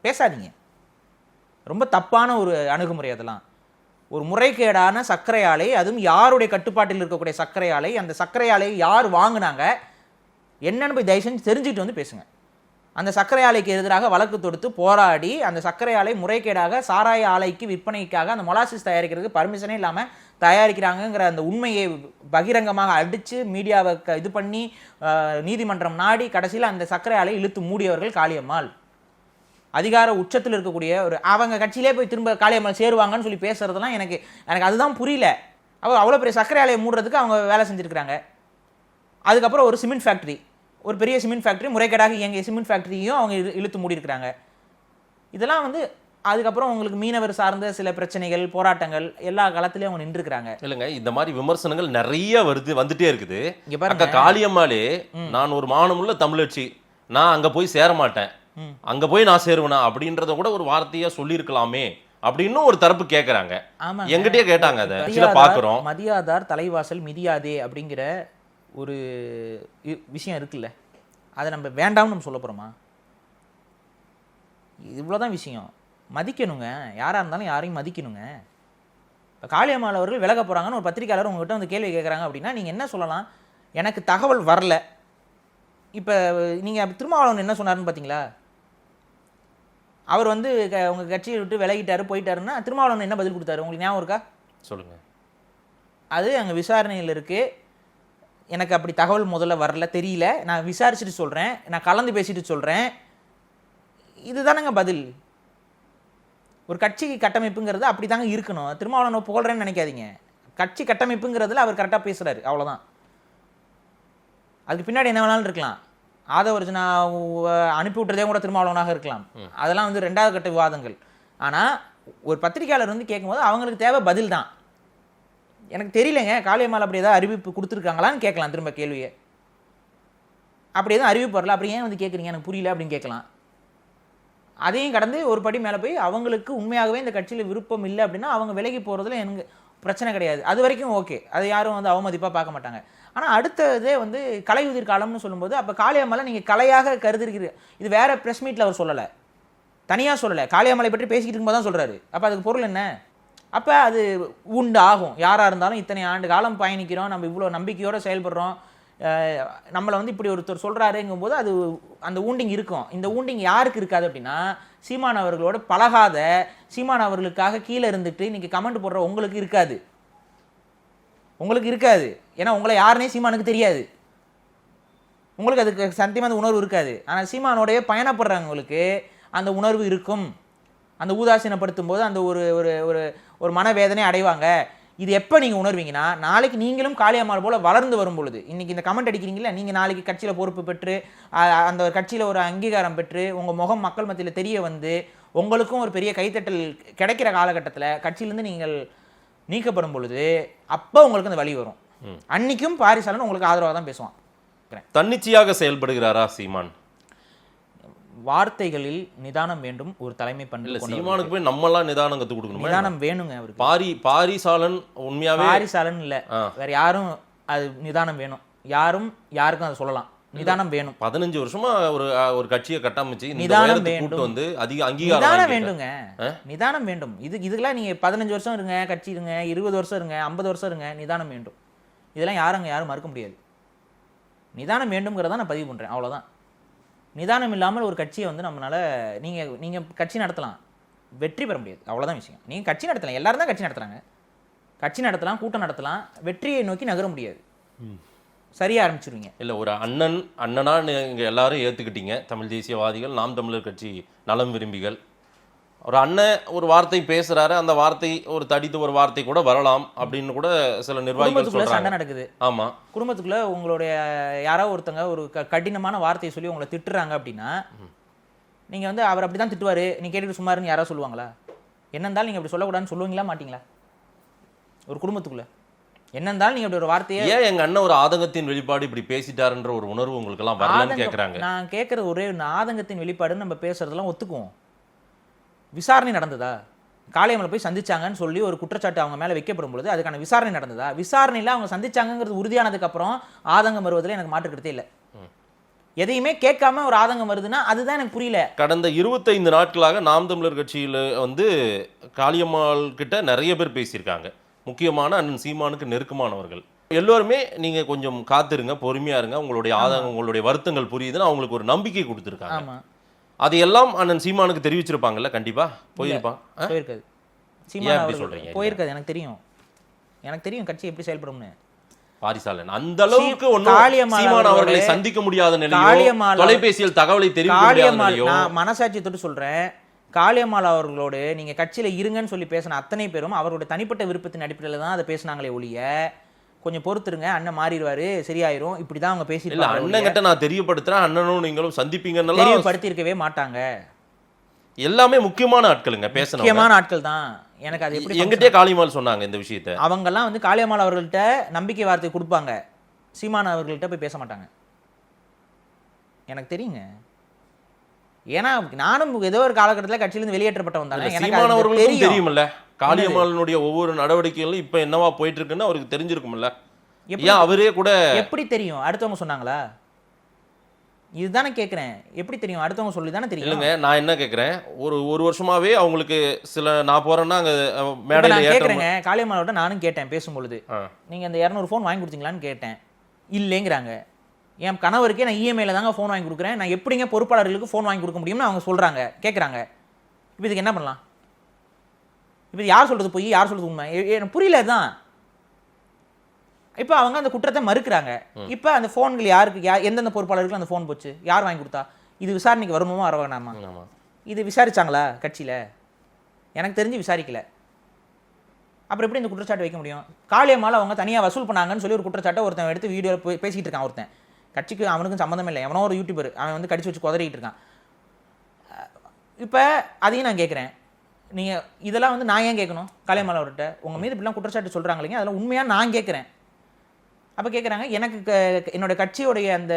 பேசாதீங்க. ரொம்ப தப்பான ஒரு அணுகுமுறை அதெல்லாம். ஒரு முறைகேடான சர்க்கரை ஆலை, அதுவும் யாருடைய கட்டுப்பாட்டில் இருக்கக்கூடிய சர்க்கரை ஆலை, அந்த சர்க்கரை ஆலையை யார் வாங்கினாங்க என்னன்னு போய் தயவு செஞ்சு தெரிஞ்சுக்கிட்டு வந்து பேசுங்க. அந்த சர்க்கரை ஆலைக்கு எதிராக வழக்கு தொடுத்து போராடி அந்த சர்க்கரை ஆலை முறைகேடாக சாராய ஆலைக்கு விற்பனைக்காக அந்த மொலாசிஸ் தயாரிக்கிறதுக்கு பர்மிஷனே இல்லாமல் தயாரிக்கிறாங்கங்கிற அந்த உண்மையை பகிரங்கமாக அடித்து மீடியாவை இது பண்ணி நீதிமன்றம் நாடி கடைசியில் அந்த சர்க்கரை ஆலையை இழுத்து மூடியவர்கள் காளியம்மாள். அதிகார உச்சத்தில் இருக்கக்கூடிய ஒரு அவங்க கட்சியிலே போய் திரும்ப காளியம்மாள் சேருவாங்கன்னு சொல்லி பேசுறதுலாம் எனக்கு அதுதான் புரியல. அவ்வளோ பெரிய சர்க்கரை ஆலையை மூடுறதுக்கு அவங்க வேலை செஞ்சுருக்கிறாங்க. அதுக்கப்புறம் ஒரு சிமெண்ட் ஃபேக்ட்ரி, ஒரு பெரிய சிமெண்ட் ஃபேக்ட்ரி, முறைகேடாக இயங்கிய சிமெண்ட் ஃபேக்ட்ரியும் அவங்க இழுத்து மூடி இருக்கிறாங்க. இதெல்லாம் வந்து அதுக்கப்புறம் உங்களுக்கு மீனவர் சார்ந்த சில பிரச்சனைகள், போராட்டங்கள் எல்லா காலத்திலயும் அவங்க நின்றுக்கிறாங்க. இல்லைங்க, இந்த மாதிரி விமர்சனங்கள் நிறைய வந்துட்டே இருக்குது. அக்கா காளியம்மாளே, நான் ஒரு மானமுள்ள தமிழச்சி, நான் அங்க போய் சேர மாட்டேன், அங்க போய் நான் சேருவேனா அப்படின்றத கூட ஒரு வார்த்தையா சொல்லியிருக்கலாமே அப்படின்னு ஒரு தரப்பு கேட்கறாங்க. எங்கிட்டே கேட்டாங்க. அதை சில பாக்குறோம். மதியாதார் தலைவாசல் மிதியாதே அப்படிங்கிற ஒரு விஷயம் இருக்குல்ல, அதை நம்ம வேண்டாம்னு நம்ம சொல்ல போறோமா? இவ்வளவுதான் விஷயம். மதிக்கணுங்க, யாரா இருந்தாலும் யாரையும் மதிக்கணுங்க. இப்போ காளியம்மாள் அவர்கள் விலக போறாங்கன்னு ஒரு பத்திரிகையாளர் உங்ககிட்ட வந்து கேள்வி கேட்குறாங்க அப்படின்னா நீங்க என்ன சொல்லலாம்? எனக்கு தகவல் வரல. இப்போ நீங்க திருமாவளவன் என்ன சொன்னாருன்னு பார்த்தீங்களா? அவர் வந்து உங்க கட்சியை விட்டு விலகிட்டாரு போயிட்டாருன்னா திருமாவளவன் என்ன பதில் கொடுத்தாரு உங்களுக்கு ஞாபகம் இருக்கா? சொல்லுங்க. அது அங்கே விசாரணையில் இருக்கு. எனக்கு அப்படி தகவல் முதல்ல வரல, தெரியல, நான் விசாரிச்சுட்டு சொல்றேன், நான் கலந்து பேசிட்டு சொல்றேன். இதுதானங்க பதில். ஒரு கட்சி கட்டமைப்புங்கிறது அப்படி தாங்க இருக்கணும். திருமாவளவன் புகழ்றேன்னு நினைக்காதீங்க. கட்சி கட்டமைப்புங்கிறதுல அவர் கரெக்டாக பேசுறாரு, அவ்வளோதான். அதுக்கு பின்னாடி என்ன வேணாலும் இருக்கலாம். ஆதவர்ஜனா அனுப்பி விட்டுறதே கூட திருமாவளவனாக இருக்கலாம். அதெல்லாம் வந்து 2வது கட்ட விவாதங்கள். ஆனால் ஒரு பத்திரிகையாளர் வந்து கேட்கும்போது அவங்களுக்கு தேவை பதில் தான். எனக்கு தெரியலைங்க, காளியம்மாள் அப்படி ஏதாவது அறிவிப்பு கொடுத்துருக்காங்களான்னு கேட்கலாம் திரும்ப கேள்வியை. அப்படி எதுவும் அறிவிப்பு வரல, அப்படி ஏன் வந்து கேட்குறீங்க, எனக்கு புரியல அப்படின்னு கேட்கலாம். அதையும் கடந்து ஒரு படி மேலே போய் அவங்களுக்கு உண்மையாகவே இந்த கட்சியில் விருப்பம் இல்லை அப்படின்னா அவங்க விலகி போகிறதுல எனக்கு பிரச்சனை கிடையாது. அது வரைக்கும் ஓகே, அது யாரும் வந்து அவமதிப்பாக பார்க்க மாட்டாங்க. ஆனால் அடுத்ததே வந்து கலையுதிர் காலம்னு சொல்லும்போது அப்போ காளியம்மாளை நீங்கள் கலையாக கருதுகிறீங்க. இது வேற ப்ரெஸ் மீட்டில் அவர் சொல்லலை, தனியாக சொல்லலை, காளியம்மாளை பற்றி பேசிக்கிட்டு இருக்கும்போது தான் சொல்கிறாரு. அப்போ அதுக்கு பொருள் என்ன? அப்போ அது உண்டு ஆகும். யாராக இருந்தாலும் இத்தனை ஆண்டு காலம் பயணிக்கிறோம், நம்ம இவ்வளோ நம்பிக்கையோடு செயல்படுறோம், நம்மளை வந்து இப்படி ஒருத்தர் சொல்கிறாருங்கும்போது அது அந்த ஊண்டிங் இருக்கும். இந்த ஊண்டிங் யாருக்கு இருக்காது அப்படின்னா சீமான் அவர்களோட பழகாத, சீமான் அவர்களுக்காக கீழே இருந்துட்டு இன்னைக்கு கமெண்ட் போடுற உங்களுக்கு இருக்காது. உங்களுக்கு இருக்காது. ஏன்னா உங்களை யாருன்னே சீமானுக்கு தெரியாது. உங்களுக்கு அதுக்கு சத்தியமாக அந்த உணர்வு இருக்காது. ஆனால் சீமானோடைய பயணப்படுறவங்களுக்கு அந்த உணர்வு இருக்கும். அந்த ஊதாசீனப்படுத்தும் போது அந்த ஒரு ஒரு ஒரு மனவேதனை அடைவாங்க. இது எப்போ நீங்கள் உணர்வீங்கன்னா நாளைக்கு நீங்களும் காளியம்மாள் போல் வளர்ந்து வரும் பொழுது. இன்றைக்கி இந்த கமெண்ட் அடிக்கிறீங்களா, நீங்கள் நாளைக்கு கட்சியில் பொறுப்பு பெற்று அந்த கட்சியில் ஒரு அங்கீகாரம் பெற்று உங்கள் முகம் மக்கள் மத்தியில் தெரிய வந்து உங்களுக்கும் ஒரு பெரிய கைத்தட்டல் கிடைக்கிற காலகட்டத்தில் கட்சியிலேருந்து நீங்கள் நீக்கப்படும் பொழுது அப்போ உங்களுக்கு அந்த வழி வரும். அன்னைக்கும் பாரிசாலன் உங்களுக்கு ஆதரவாக தான் பேசுவான். தன்னிச்சையாக செயல்படுகிறாரா சீமான்? வார்த்தைகளில் நிதானம் வேண்டும். ஒரு தலைமை பண்பு. சீமானுக்கு போய் நம்மலாம் நிதானம் கத்து கொடுக்கணும். நிதானம் வேணுங்க அவருக்கு. பாரிசாலன் உண்மையாவே பாரிசாலன் இல்ல, வேற யாரும் அது நிதானம் வேணும். யாருக்கும் அதை சொல்லலாம். நிதானம் வேணும். 15 வருஷமா ஒரு கட்சியை கட்டமைச்சு நிதானம் வேண்டும். வந்து அதிக அங்கீகாரம் நிதானம் வேண்டுங்க. நிதானம் வேண்டும். இதுக்கெல்லாம் நீங்க 15 வருஷம் இருங்க, கட்சி இருங்க, 20 வருஷம் இருங்க, 50 வருஷம் இருங்க, நிதானம் வேண்டும். இதெல்லாம் யாரும் மறுக்க முடியாது. நிதானம் வேண்டும்ங்கிறத நான் பதிவு பண்றேன், அவ்வளவுதான். நிதானம் இல்லாமல் ஒரு கட்சியை வந்து நம்மளால நீங்க கட்சி நடத்தலாம், வெற்றி பெற முடியாது, அவ்வளவுதான் விஷயம். நீங்க கட்சி நடத்தலாம், எல்லாரும் தான் கட்சி நடத்துறாங்க. கட்சி நடத்தலாம், கூட்டம் நடத்தலாம், வெற்றியை நோக்கி நகர முடியாது. சரியா ஆரம்பிச்சிருவீங்க. இல்லை, ஒரு அண்ணனா நீங்க எல்லாரும் ஏத்துக்கிட்டீங்க. தமிழ் தேசியவாதிகள், நாம் தமிழர் கட்சி நலம் விரும்பிகள். ஒரு அண்ணன் ஒரு வார்த்தை பேசுறாரு, அந்த வார்த்தை ஒரு தடித்து ஒரு வார்த்தை கூட வரலாம் அப்படின்னு கூட சில நிர்வாகிகள் சொல்றாங்க. சண்டை நடக்குது. ஆமா, குடும்பத்துக்குள்ள உங்களுடைய யாரோ ஒருத்தங்க ஒரு கடினமான வார்த்தையை சொல்லி உங்களை திட்டுறாங்க அப்படின்னா நீங்க வந்து அவர் அப்படிதான் திட்டுவாரு, நீ கேட்டுட்டு சும்மாருன்னு யாராவது சொல்லுவாங்களா? என்ன இருந்தாலும் நீங்க அப்படி சொல்லக்கூடாதுன்னு சொல்லுவீங்களா மாட்டீங்களா? ஒரு குடும்பத்துக்குள்ள என்ன இருந்தாலும் நீங்க அப்படி ஒரு வார்த்தையை ஏன் எங்க அண்ணன் ஒரு ஆதங்கத்தின் வெளிப்பாடு இப்படி பேசிட்டாருன்ற ஒரு உணர்வு உங்களுக்கு எல்லாம் வரலன்னு கேக்குறாங்க. நான் கேட்கறது ஒரே ஆதங்கத்தின் வெளிப்பாடுன்னு நம்ம பேசுறதெல்லாம் ஒத்துக்குவோம். விசாரணை நடந்ததா? காளியம்மாளை போய் சந்திச்சாங்கன்னு சொல்லி ஒரு குற்றச்சாட்டு அவங்க மேல வைக்கப்படும் பொழுது அதுக்கான விசாரணை நடந்ததா? விசாரணையில அவங்க சந்திச்சாங்கிறது உறுதியானதுக்கு அப்புறம் ஆதங்கம் வருவதில் எனக்கு மாற்று கருத்தே இல்லை. எதையுமே கேட்காம ஒரு ஆதங்கம் வருதுன்னா அதுதான் எனக்கு புரியல. கடந்த 25 நாட்களாக நாம் தமிழர் கட்சியில் வந்து காளியம்மாள் கிட்ட நிறைய பேர் பேசியிருக்காங்க. முக்கியமான அண்ணன் சீமானுக்கு நெருக்கமானவர்கள் எல்லோருமே நீங்க கொஞ்சம் காத்திருங்க, பொறுமையா இருங்க, உங்களுடைய ஆதங்கம் உங்களுடைய வருத்தங்கள் புரியுதுன்னு அவங்களுக்கு ஒரு நம்பிக்கை கொடுத்துருக்காங்க. ஆமா, அதையெல்லாம் அண்ணன் சீமானுக்கு தெரிவிச்சிருப்பாங்கல்ல? கண்டிப்பா போயிருப்பான். போயிருக்காது. சீமான் அவர்கள் போயிருக்காது. எனக்கு தெரியும் கட்சி எப்படி செயல்படும்னு. பாரிசாலன் அந்த அளவுக்கு சீமான் அவர்களை சந்திக்க முடியாத நிலையோ, தொலைபேசியில் தகவலை தெரிவிக்க முடியாத நிலையோ. நான் மனசாட்சி தொட்டு சொல்றேன், காளியம்மாள் அவர்களோடு நீங்க கட்சியில இருங்கன்னு சொல்லி பேசின அத்தனை பேரும் அவருடைய தனிப்பட்ட விருப்பத்தின் அடிப்படையில் தான் அதை பேசினாங்களே ஒழிய, கொஞ்சம் பொறுத்துருங்க அண்ணன் மாறிடுவாரு சரியாயிரும் இப்படிதான் அவங்க பேசி இல்ல. அண்ணன் கிட்ட நான் தெரியப்படுத்துறேன், அண்ணனும் நீங்களும் சந்திப்பீங்கன்னு தெரியப்படுத்தி இருக்கவே மாட்டாங்க. எல்லாமே முக்கியமான ஆட்களுங்க, பேசணும் முக்கியமான ஆட்கள் தான். எனக்கு அது எப்படி எங்கிட்டே காளியம்மாள் சொன்னாங்க இந்த விஷயத்தை. அவங்கெல்லாம் வந்து காளியம்மாள் அவர்கள்ட்ட நம்பிக்கை வார்த்தை கொடுப்பாங்க, சீமான் அவர்கள்ட்ட போய் பேச மாட்டாங்க. எனக்கு தெரியுங்க. ஏன்னா நானும் ஏதோ ஒரு காலகட்டத்தில் கட்சியிலிருந்து வெளியேற்றப்பட்டவன் தானே. சீமான் அவர்களுக்கும் தெரியுமில்ல காளியம்மாளுடைய ஒவ்வொரு நடவடிக்கைகளும் இப்ப என்னவா போயிட்டு இருக்குன்னு அவருக்கு தெரிஞ்சிருக்கும்ல. ஏன் அவரே கூட எப்படி தெரியும்? அடுத்தவங்க சொன்னாங்களா? இதுதானே கேட்குறேன். எப்படி தெரியும்? அடுத்தவங்க சொல்லி தானே தெரியும். இல்லைங்க, நான் என்ன கேட்குறேன், ஒரு வருஷமாவே அவங்களுக்கு சில நான் போறேன்னா அங்கே மேடையில் கேட்குறேங்க. காளியம்மாளோட நானும் கேட்டேன் பேசும்பொழுது, நீங்கள் அந்த 200 ஃபோன் வாங்கி கொடுத்தீங்களான்னு கேட்டேன். இல்லைங்கிறாங்க. என் கணவருக்கே நான் இஎம்ஐயில் தாங்க ஃபோன் வாங்கி கொடுக்குறேன், நான் எப்படிங்க பொறுப்பாளர்களுக்கு ஃபோன் வாங்கி கொடுக்க முடியும்னு அவங்க சொல்கிறாங்க, கேட்குறாங்க. இப்போ இதுக்கு என்ன பண்ணலாம்? இப்போ யார் சொல்கிறது போய் யார் சொல்கிறது உண்மை? எனக்கு புரியல தான். இப்போ அவங்க அந்த குற்றத்தை மறுக்கிறாங்க. இப்போ அந்த ஃபோன்கள் யாருக்கு எந்தெந்த பொறுப்பாளருக்கு அந்த ஃபோன் போச்சு, யார் வாங்கி கொடுத்தா, இது விசாரணைக்கு வரணுமா வர வேணாமா? இது விசாரிச்சாங்களா கட்சியில்? எனக்கு தெரிஞ்சு விசாரிக்கல. அப்புறம் எப்படி இந்த குற்றச்சாட்டு வைக்க முடியும்? காளியம்மாள் அவங்க தனியாக வசூல் பண்ணாங்கன்னு சொல்லி ஒரு குற்றச்சாட்டை ஒருத்தன் எடுத்து வீடியோவில் பேசிக்கிட்டு இருக்கான். ஒருத்தன் கட்சிக்கு அவனுக்கும் சம்மந்தம் இல்லை, எவனோ ஒரு யூடியூபர் அவன் வந்து கடிச்சு வச்சு குதறிக்கிட்டு இருக்கான். இப்போ அதையும் நான் கேட்குறேன், நீங்கள் இதெல்லாம் வந்து நான் ஏன் கேட்கணும்? காளியம்மாள் அவர்கிட்ட உங்கள் மீது இப்படிலாம் குற்றச்சாட்டு சொல்கிறாங்க இல்லைங்க, அதெல்லாம் உண்மையாக நான் கேட்குறேன். அப்போ கேட்குறாங்க, எனக்கு என்னோட கட்சியோடைய அந்த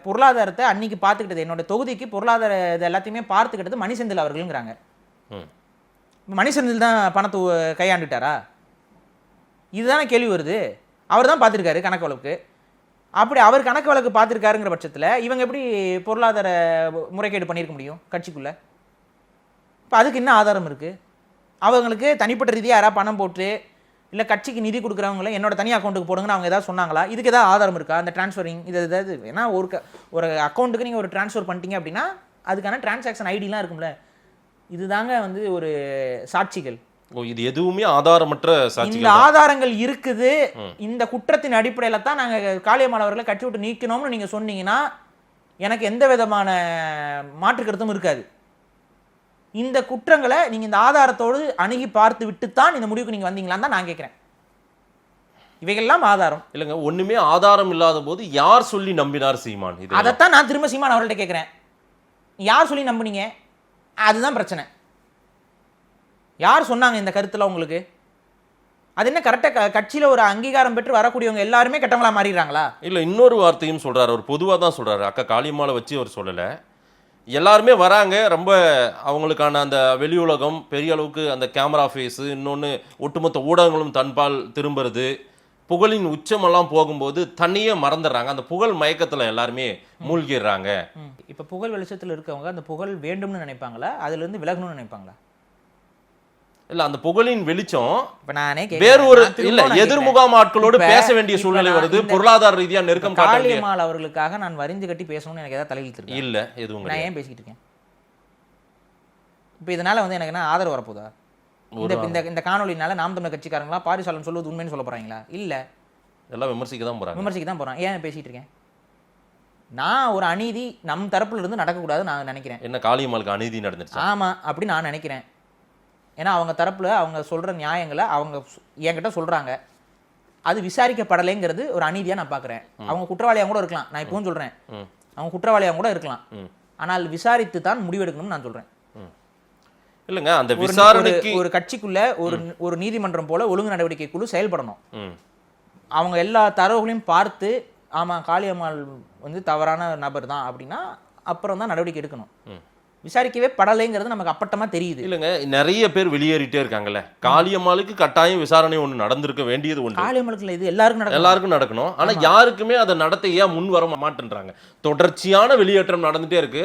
பொருளாதாரத்தை அன்னைக்கு பார்த்துக்கிட்டது, என்னோட தொகுதிக்கு பொருளாதார இது எல்லாத்தையுமே பார்த்துக்கிட்டது மணிசெந்தில் அவர்களுங்கிறாங்க. மணிசெந்தில் தான் பணத்தை கையாண்டுட்டாரா? இதுதானே கேள்வி வருது. அவர் தான் பார்த்துருக்காரு கணக்கு வழக்கு. அப்படி அவர் கணக்கு வழக்கு பார்த்துருக்காருங்கிற பட்சத்தில் இவங்க எப்படி பொருளாதார முறைகேடு பண்ணியிருக்க முடியும் கட்சிக்குள்ளே? இப்போ அதுக்கு என்ன ஆதாரம் இருக்குது? அவங்களுக்கு தனிப்பட்ட ரீதியாக யாராவது பணம் போட்டு இல்லை கட்சிக்கு நிதி கொடுக்குறவங்கள என்னோட தனி அக்கௌண்ட்டுக்கு போடுங்கன்னு அவங்க ஏதாவது சொன்னாங்களா? இதுக்கு ஏதாவது ஆதாரம் இருக்கா? அந்த டிரான்ஸ்ஃபரிங் இது ஏதாவது, ஏன்னா ஒரு அக்கௌண்ட்டுக்கு நீங்கள் ஒரு டிரான்ஸ்ஃபர் பண்ணிட்டீங்க அப்படின்னா அதுக்கான டிரான்சாக்ஷன் ஐடிலாம் இருக்கும்ல. இதுதாங்க வந்து ஒரு சாட்சிகள். இது எதுவுமே ஆதாரமற்ற சாட்சிகள். இந்த ஆதாரங்கள் இருக்குது. இந்த குற்றத்தின் அடிப்படையில் தான் நாங்கள் காளியம்மாள் அவர்களை கட்சி விட்டு நீக்கணும்னு நீங்கள் சொன்னீங்கன்னா எனக்கு எந்த விதமான மாற்று கருத்தும் இருக்காது. இந்த குற்றங்களை நீங்க இந்த ஆதாரத்தோடு அணுகி பார்த்து விட்டுத்தான் இந்த முடிவுக்கு நீங்க வந்தீங்களான்னு தான் நான் கேட்கிறேன். இவைகள்லாம் ஆதாரம் இல்லைங்க. ஒண்ணுமே ஆதாரம் இல்லாத போது யார் சொல்லி நம்பினார் சீமான்? அதைத்தான் நான் திரும்ப சீமான் அவர்கள்ட்ட கேட்கிறேன். யார் சொல்லி நம்புனீங்க? அதுதான் பிரச்சனை. யார் சொன்னாங்க இந்த கருத்துல உங்களுக்கு? அது என்ன கரெக்டா கட்சியில ஒரு அங்கீகாரம் பெற்று வரக்கூடியவங்க எல்லாருமே கெட்டவங்களா மாறிடுறாங்களா? இல்ல, இன்னொரு வார்த்தையும் சொல்றாரு. அவர் பொதுவா தான் சொல்றாரு. அக்கா காளியம்மாளை வச்சு அவர் சொல்லல. எல்லாருமே வராங்க, ரொம்ப அவங்களுக்கான அந்த வெளி உலகம் பெரிய அளவுக்கு அந்த கேமரா ஃபேஸு, இன்னொன்று ஒட்டுமொத்த ஊடகங்களும் தன்பால் திரும்புறது, புகழின் உச்சமெல்லாம் போகும்போது தண்ணியே மறந்துடுறாங்க. அந்த புகழ் மயக்கத்தில் எல்லாருமே மூழ்கிடுறாங்க. இப்போ புகழ் வெளிச்சத்தில் இருக்கவங்க அந்த புகழ் வேண்டும்னு நினைப்பாங்களா, அதுலேருந்து விலகணும்னு நினைப்பாங்களா? இல்ல, அந்த புகழின் வெளிச்சம் இப்ப நானே வேறு ஒரு இல்ல எதிர்முகாம் ஆட்களோடு பேச வேண்டிய சூழ்நிலை வருது. பொருளாதார ரீதியா நெருக்கம் காளியம்மாள் அவர்களுக்காக நான் வரிஞ்சு கட்டி பேசணும்னு எனக்கு ஏதாவது தலையிட்டு இருக்கு? இல்ல, எதுவும் நான் ஏன் பேசிக்கிட்டு இருக்கேன்? இப்ப இதனால வந்து எனக்கு என்ன ஆதரவு வரப்போதா? இந்த காணொலினால நாம் தமிழர் கட்சிக்காரங்களா பாரிசாலன் சொல்வது உண்மைன்னு சொல்ல போறாங்களா? இல்ல, எல்லாம் விமர்சிக்க தான் போறாங்க. விமர்சிக்க தான் போறான். ஏன் பேசிட்டு இருக்கேன்? நான் ஒரு அநீதி நம் தரப்புல இருந்து நடக்கக்கூடாதுன்னு நான் நினைக்கிறேன். என்ன காளியம்மாளுக்கு அநீதி நடந்துச்சு? ஆமா, அப்படி நான் நினைக்கிறேன். ஏன்னா அவங்க தரப்புல அவங்க சொல்ற நியாயங்களை அவங்க என்கிட்ட சொல்றாங்க, அது விசாரிக்கப்படலைங்கிறது ஒரு அநீதியா நான் பாக்குறேன். அவங்க குற்றவாளியா கூட இருக்கலாம், நான் இப்பவும் சொல்றேன், அவங்க குற்றவாளியா கூட இருக்கலாம். ஆனால் விசாரித்து தான் முடிவெடுக்கணும்னு நான் சொல்றேன். இல்லைங்க, அந்த விசாரணைக்கு ஒரு கட்சிக்குள்ள ஒரு நீதிமன்றம் போல ஒழுங்கு நடவடிக்கை குழு செயல்படணும். அவங்க எல்லா தரவுகளையும் பார்த்து ஆமா காளியம்மாள் வந்து தவறான நபர் தான் அப்படின்னா அப்புறம் தான் நடவடிக்கை எடுக்கணும். விசாரிக்கவே படலைங்கிறது நமக்கு அப்பட்டமா தெரியுது. இல்லைங்க, நிறைய பேர் வெளியேறிட்டே இருக்காங்கல்ல. காளியம்மாளுக்கு கட்டாயம் விசாரணை ஒன்று நடந்திருக்க வேண்டியது ஒன்று. காளியம்மனுக்கு இது எல்லாருக்கும் நடக்கணும். ஆனா யாருக்குமே அதை நடத்த ஏன் முன் வர மாட்டேன்றாங்க? தொடர்ச்சியான வெளியேற்றம் நடந்துட்டே இருக்கு.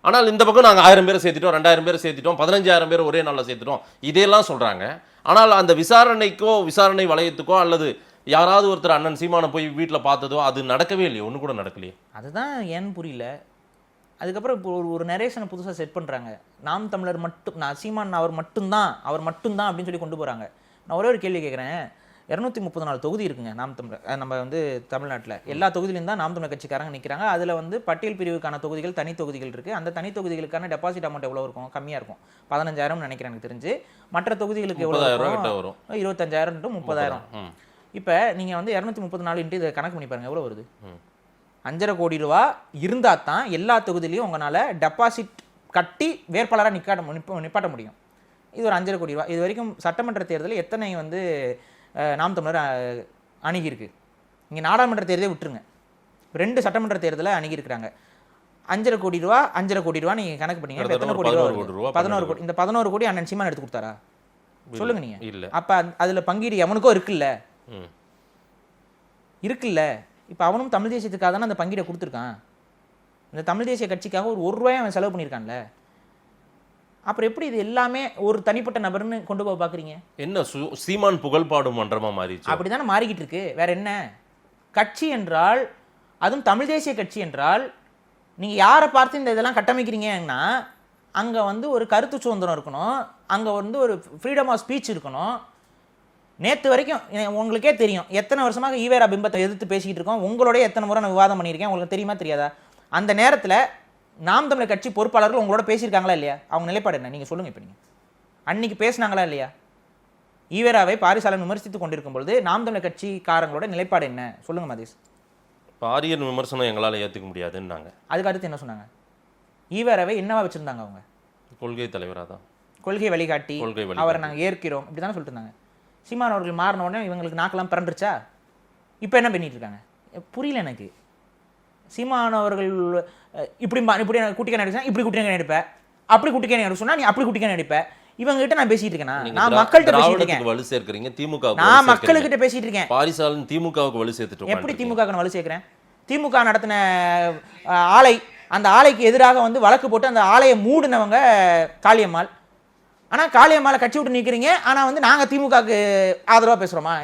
ஆனால் இந்த பக்கம் நாங்கள் 1000 பேரை சேர்த்துட்டோம், 2000 பேரை சேர்த்துட்டோம், 15000 பேர் ஒரே நாளில் சேர்த்துட்டோம், இதையெல்லாம் சொல்றாங்க. ஆனால் அந்த விசாரணைக்கோ விசாரணை வளையத்துக்கோ அல்லது யாராவது ஒருத்தர் அண்ணன் சீமானை போய் வீட்டில் பார்த்ததோ அது நடக்கவே இல்லையே, ஒன்று கூட நடக்கலையே. அதுதான் ஏன்னு புரியல. அதுக்கப்புறம் இப்போ ஒரு நரேஷனை புதுசாக செட் பண்ணுறாங்க. நாம் தமிழர் மட்டும், நான் சீமான் அவர் மட்டும்தான் அப்படின்னு சொல்லி கொண்டு போகிறாங்க. நான் ஒரே ஒரு கேள்வி கேட்குறேன். 234 தொகுதி இருக்குங்க நாம் தமிழர், நம்ம வந்து தமிழ்நாட்டில் எல்லா தொகுதியிலும் தான் நாம் தமிழர் கட்சிக்காரங்க நிற்கிறாங்க. அதில் வந்து பட்டியல் பிரிவுக்கான தொகுதிகள், தனி தொகுதிகள் இருக்குது. அந்த தனி தொகுதிகளுக்கான டெபாசிட் அமௌண்ட் எவ்வளோ இருக்கும்? கம்மியாக இருக்கும், 15000 நினைக்கிறேன் எனக்கு தெரிஞ்சு. மற்ற தொகுதிகளுக்கு எவ்வளோ வரும்? 25000 to 30000. இப்போ நீங்கள் வந்து 234 இதை கணக்கு பண்ணி பாருங்க, எவ்வளோ வருது? 5.5 கோடி ரூபா இருந்தால் தான் எல்லா தொகுதியிலையும் உங்களால் டெபாசிட் கட்டி வேட்பாளராக நிப்பாட்ட முடியும். இது ஒரு 5.5 கோடி ரூபா. இது வரைக்கும் சட்டமன்ற தேர்தலில் எத்தனை வந்து நாம் தமிழர் அணுகியிருக்கு? இங்கே நாடாளுமன்ற தேர்தலே விட்டுருங்க, 2 சட்டமன்ற தேர்தலை அணுகியிருக்கிறாங்க. 5.5 கோடி ரூபா நீங்கள் கணக்கு பண்ணீங்க. எத்தனை கோடி ரூபா? 11 கோடி. இந்த 11 கோடி அண்ணன் சீமான் எடுத்து கொடுத்தாரா? சொல்லுங்க நீங்க. இல்லை. அப்போ அதில் பங்கீடு எவனுக்கோ இருக்குல்ல. இப்போ அவனும் தமிழ் தேசியத்துக்காக தானே அந்த பங்கீடை கொடுத்துருக்கான். இந்த தமிழ் தேசிய கட்சிக்காக ஒரு ரூபாய் அவன் செலவு பண்ணியிருக்கான்ல. அப்புறம் எப்படி இது எல்லாமே ஒரு தனிப்பட்ட நபர்னு கொண்டு போக பார்க்குறீங்க? என்ன சீமான் புகழ்பாடும் மன்றமா மாறிடுச்சு? அப்படி தானே மாறிக்கிட்டு இருக்கு. வேற என்ன? கட்சி என்றால், அதுவும் தமிழ் தேசிய கட்சி என்றால், நீங்கள் யாரை பார்த்து இந்த இதெல்லாம் கட்டமைக்கிறீங்கன்னா அங்கே வந்து ஒரு கருத்து சுதந்திரம் இருக்கணும், அங்கே வந்து ஒரு ஃப்ரீடம் ஆஃப் ஸ்பீச் இருக்கணும். நேற்று வரைக்கும் உங்களுக்கே தெரியும், எத்தனை வருஷமாக ஈவேரா பிம்பத்தை எதிர்த்து பேசிக்கிட்டு இருக்கோம். உங்களோட எத்தனை முறை நான் விவாதம் பண்ணியிருக்கேன், உங்களுக்கு தெரியுமா தெரியாதா? அந்த நேரத்தில் நாம் தமிழர் கட்சி பொறுப்பாளர்கள் உங்களோட பேசியிருக்காங்களா இல்லையா? அவங்க நிலைப்பாடு என்ன நீங்கள் சொல்லுங்கள். இப்போ நீங்கள் அன்னைக்கு பேசினாங்களா இல்லையா? ஈவேராவை பாரிசாலன் விமர்சித்து கொண்டிருக்கும் பொழுது நாம் தமிழர் கட்சிக்காரங்களோட நிலைப்பாடு என்ன சொல்லுங்க மதேஷ்? பாரியன் விமர்சனம் எங்களால் ஏற்றுக்க முடியாதுன்னாங்க. அதுக்கு அடுத்து என்ன சொன்னாங்க? ஈவேராவை என்னவா வச்சுருந்தாங்க அவங்க? கொள்கை தலைவராக தான், கொள்கை வழிகாட்டி, அவரை நாங்கள் ஏற்கிறோம் இப்படி தானே சொல்லிட்டு இருந்தாங்க. சீமான் அவர்கள் மாறின உடனே இவங்களுக்கு நாக்கெல்லாம் பிறண்டுருச்சா? இப்போ என்ன பண்ணிட்டு இருக்காங்க புரியல எனக்கு. சீமான் அவர்கள் இப்படி குட்டிக்க நடிச்சா இப்படி குட்டிக்க நடிப்பேன், அப்படி குட்டிக்க நடி சொன்னா நீ அப்படி குட்டிக்க நடிப்பேன். இவங்க கிட்ட நான் பேசிட்டு இருக்கேன். நான் மக்கள்கிட்ட பேசிட்டு இருக்கேன். வலு சேர்க்கறீங்க திமுக. நான் மக்கள்கிட்ட பேசிட்டு இருக்கேன். பாரிசாலன் திமுகவுக்கு வலு சேர்த்துட்டு எப்படி திமுகவுக்கு வலு சேர்க்கிறேன்? திமுக நடத்தின ஆலை, அந்த ஆலைக்கு எதிராக வந்து வழக்கு போட்டு அந்த ஆலையை மூடினவங்க காளியம்மாள். ஆனா காளியம்மாளை கட்சி விட்டு நிற்கிறீங்க. ஆனா வந்து நாங்க திமுகவுக்கு ஆதரவா பேசுறோமா?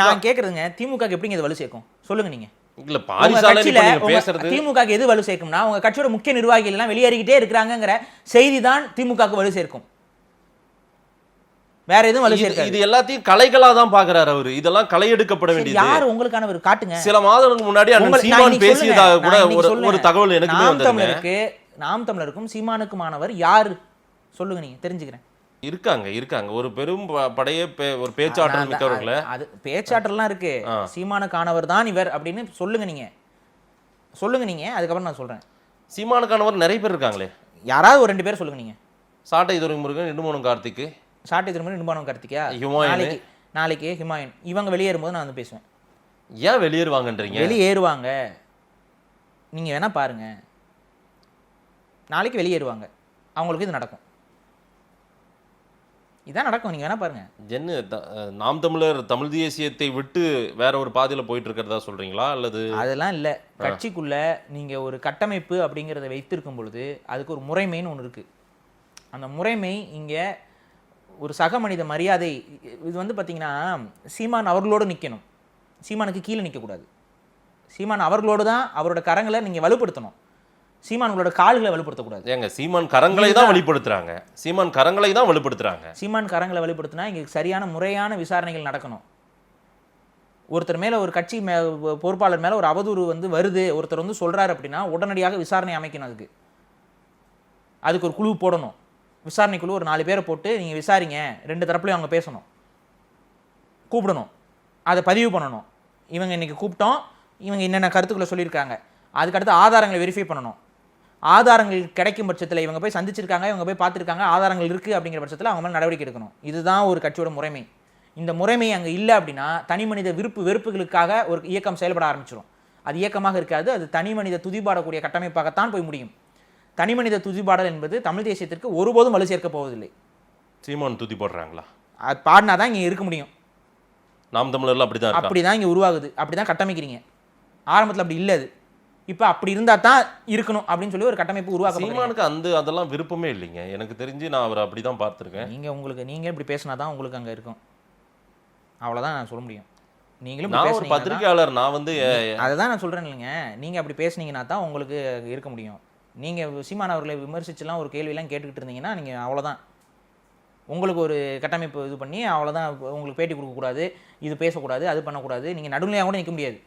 நான் கேட்கறதுங்க, திமுகவுக்கு எப்படிங்க இது வலு சேர்க்கும் சொல்லுங்க நீங்க. இல்ல பாரிசாலன் பேசுறது திமுகவுக்கு எது வலு சேர்க்கும்னா, உங்க கட்சியோட முக்கிய நிர்வாகிகள் எல்லாம் வெளியேறிக்கிட்டே இருக்கிறாங்கிற செய்தி தான் திமுகவுக்கு வலு சேர்க்கும். வேற எதுவும் வலு சேர்க்காது. இது எல்லாத்தையும் கலைகளா தான் பாக்குறாரு அவரு. இதெல்லாம் களை எடுக்கப்பட வேண்டியது. யார் உங்களுக்கானவர் காட்டுங்க. சில மாதங்களுக்கு முன்னாடி அண்ணன் சீமான் பேசியதாக கூட ஒரு தகவல் எனக்கு வந்தது. நாம் தமிழருக்கும் சீமானுக்குமானவர் யாரு சொல்லுங்க, நீங்க தெரிஞ்சுக்கிறேன். இருக்காங்க ஒரு பெரும் படையே ஒரு பேச்சாற்றல் மிக்கவர்களே. அது பேச்சாற்றல்லாம் இருக்கு. சீமானுக்கானவர் தான் இவர் அப்படின்னு சொல்லுங்க நீங்க. அதுக்கப்புறம் நான் சொல்றேன். சீமானுக்கானவர் நிறைய பேர் இருக்காங்களே. யாராவது ஒரு 2 பேர் சொல்லுங்க நீங்க. சாட்டை துரைமுருகன், இடுமோனம் கார்த்திக். சாட்டை துரைமுருகன், இடுமோனம் கார்த்திகா? நாளைக்கு ஹிமாயன் இவங்க வெளியேறும் போது நான் வந்து பேசுவேன். ஏன் வெளியேறுவாங்கன்றீங்க? வெளியேறுவாங்க, நீங்க வேணா பாருங்க. நாளைக்கு வெளியேறுவாங்க, அவங்களுக்கு இது நடக்கும். இதான் நடக்கும், நீங்க வேணா பாருங்க. என்ன நாம் தமிழர் தமிழ் தேசியத்தை விட்டு வேற ஒரு பாதையில போயிட்டு இருக்கிறதா சொல்றீங்களா? அல்லது அதெல்லாம் இல்ல, கட்சிக்குள்ள நீங்க ஒரு கட்டமைப்பு அப்படிங்கிறத வைத்திருக்கும் பொழுது அதுக்கு ஒரு முறைமைன்னு ஒன்று இருக்கு. அந்த முறைமை இங்க ஒரு சக மனித மரியாதை. இது வந்து பாத்தீங்கன்னா சீமான் அவர்களோடு நிக்கணும், சீமானுக்கு கீழே நிற்கக்கூடாது. சீமான் அவர்களோடு தான் அவரோட கரங்களை நீங்க வலுப்படுத்தணும். சீமான் உங்களோட கால்களை வலுப்படுத்தக்கூடாது. ஏங்க சீமான் கரங்களை தான் வலுப்படுத்துறாங்க. சீமான் கரங்களை வலுப்படுத்தினா இங்க சரியான முறையான விசாரணைகள் நடக்கணும். ஒருத்தர் மேல, ஒரு கட்சி பொறுப்பாளர் மேல ஒரு அவதூறு வந்து வருது, ஒருத்தர் வந்து சொல்றாரு அப்படின்னா உடனடியாக விசாரணை அமைக்கணும். அதுக்கு ஒரு குழு போடணும். விசாரணை குழு ஒரு 4 பேரை போட்டு நீங்க விசாரிங்க, 2 தரப்புலையும் அவங்க பேசணும், கூப்பிடணும், அதை பதிவு பண்ணணும். இவங்க இன்னைக்கு கூப்பிட்டோம், இவங்க என்னென்ன கருத்துக்களை சொல்லியிருக்காங்க, அதுக்கடுத்து ஆதாரங்களை வெரிஃபை பண்ணணும். ஆதாரங்கள் கிடைக்கும் பட்சத்தில் இவங்க போய் சந்திச்சிருக்காங்க, இவங்க போய் பார்த்துருக்காங்க, ஆதாரங்கள் இருக்குது அப்படிங்கிற பட்சத்தில் அவங்க மேலே நடவடிக்கை எடுக்கணும். இதுதான் ஒரு கட்சியோட முறைமை. இந்த முறைமை அங்கே இல்லை அப்படின்னா தனி மனித வெறுப்புகளுக்காக ஒரு இயக்கம் செயல்பட ஆரம்பிச்சிடும். அது இயக்கமாக இருக்காது, அது தனி மனித துதிபாடக்கூடிய கட்டமைப்பாகத்தான் போய் முடியும். தனிமனித துதிபாடல் என்பது தமிழ் தேசியத்திற்கு ஒருபோதும் வலு சேர்க்க போவதில்லை. சீமான் துதி போடுறாங்களா? அது பாடினா தான் இங்கே இருக்க முடியும். நாம் தமிழர்ல அப்படிதான் அப்படிதான் இங்கே உருவாகுது, அப்படிதான் கட்டமைக்கிறீங்க. ஆரம்பத்தில் அப்படி இல்லை. அது இப்போ அப்படி இருந்தால் தான் இருக்கணும் அப்படின்னு சொல்லி ஒரு கட்டமைப்பு உருவாக்க. சீமானுக்கு அதெல்லாம் விருப்பமே இல்லைங்க. எனக்கு தெரிஞ்சு நான் அவர் அப்படிதான் பார்த்துருக்கேன். நீங்கள் இப்படி பேசினா தான் உங்களுக்கு அங்கே இருக்கும். அவ்வளோதான் நான் சொல்ல முடியும். நீங்களும் நான் ஒரு பத்திரிகையாளர், நான் வந்து அதை தான் நான் சொல்கிறேன் இல்லைங்க. நீங்கள் அப்படி பேசுனீங்கன்னா தான் உங்களுக்கு இருக்க முடியும். நீங்கள் சீமான் அவர்களை விமர்சிச்சுலாம் ஒரு கேள்வியெல்லாம் கேட்டுக்கிட்டு இருந்தீங்கன்னா நீங்கள் அவ்வளோதான். உங்களுக்கு ஒரு கட்டமைப்பு இது பண்ணி அவ்வளோதான். உங்களுக்கு பேட்டி கொடுக்கக்கூடாது, இது பேசக்கூடாது, அது பண்ணக்கூடாது, நீங்கள் நடுநிலையாக கூட நிற்க முடியாது.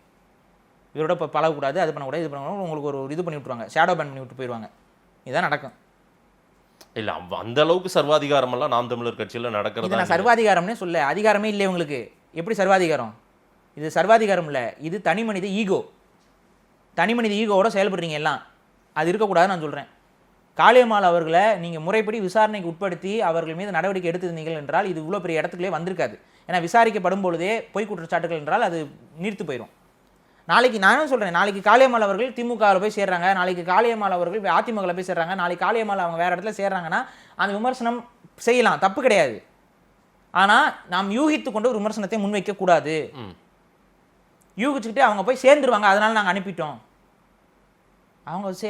இவரோட இப்போ பழகக்கூடாது, அது பண்ணக்கூடாது, இது பண்ணக்கூடாது, உங்களுக்கு ஒரு இது பண்ணி விட்டுருவாங்க, ஷேடோ பேன் பண்ணி விட்டு போயிடுவாங்க. இதுதான் நடக்கும். இல்லை, அந்த அளவுக்கு சர்வாதிகாரமெல்லாம் நாம் தமிழர் கட்சியில் நடக்கிறது. நான் சர்வாதிகாரம்னே சொல்ல, அதிகாரமே இல்லை உங்களுக்கு. எப்படி சர்வாதிகாரம்? இது சர்வாதிகாரம் இல்லை, இது தனி மனித ஈகோ. தனி மனித ஈகோவோட செயல்படுறீங்க எல்லாம். அது இருக்கக்கூடாதுன்னு நான் சொல்கிறேன். காளியம்மாள் அவர்களை நீங்கள் முறைப்படி விசாரணைக்கு உட்படுத்தி அவர்கள் மீது நடவடிக்கை எடுத்திருந்தீர்கள் என்றால் இது இவ்வளோ பெரிய இடத்துக்குள்ளே வந்திருக்காது. ஏன்னா விசாரிக்கப்படும் பொழுதே பொய் குற்றச்சாட்டுகள் என்றால் அது நீர்த்து போயிடும். நாளைக்கு நானும் சொல்கிறேன், நாளைக்கு காளியம்மாள் அவர்கள் திமுகவில் போய் சேர்றாங்க, நாளைக்கு காளியம்மாள் அவர்கள் அதிமுகவில் போய் சேர்றாங்க, நாளைக்கு காளியம்மாள் அவங்க வேறு இடத்துல சேர்றாங்கன்னா அந்த விமர்சனம் செய்யலாம், தப்பு கிடையாது. ஆனால் நாம் யூகித்து கொண்டு ஒரு விமர்சனத்தை முன்வைக்கக்கூடாது. யூகிச்சுக்கிட்டு அவங்க போய் சேர்ந்துருவாங்க, அதனால நாங்கள் அனுப்பிட்டோம்.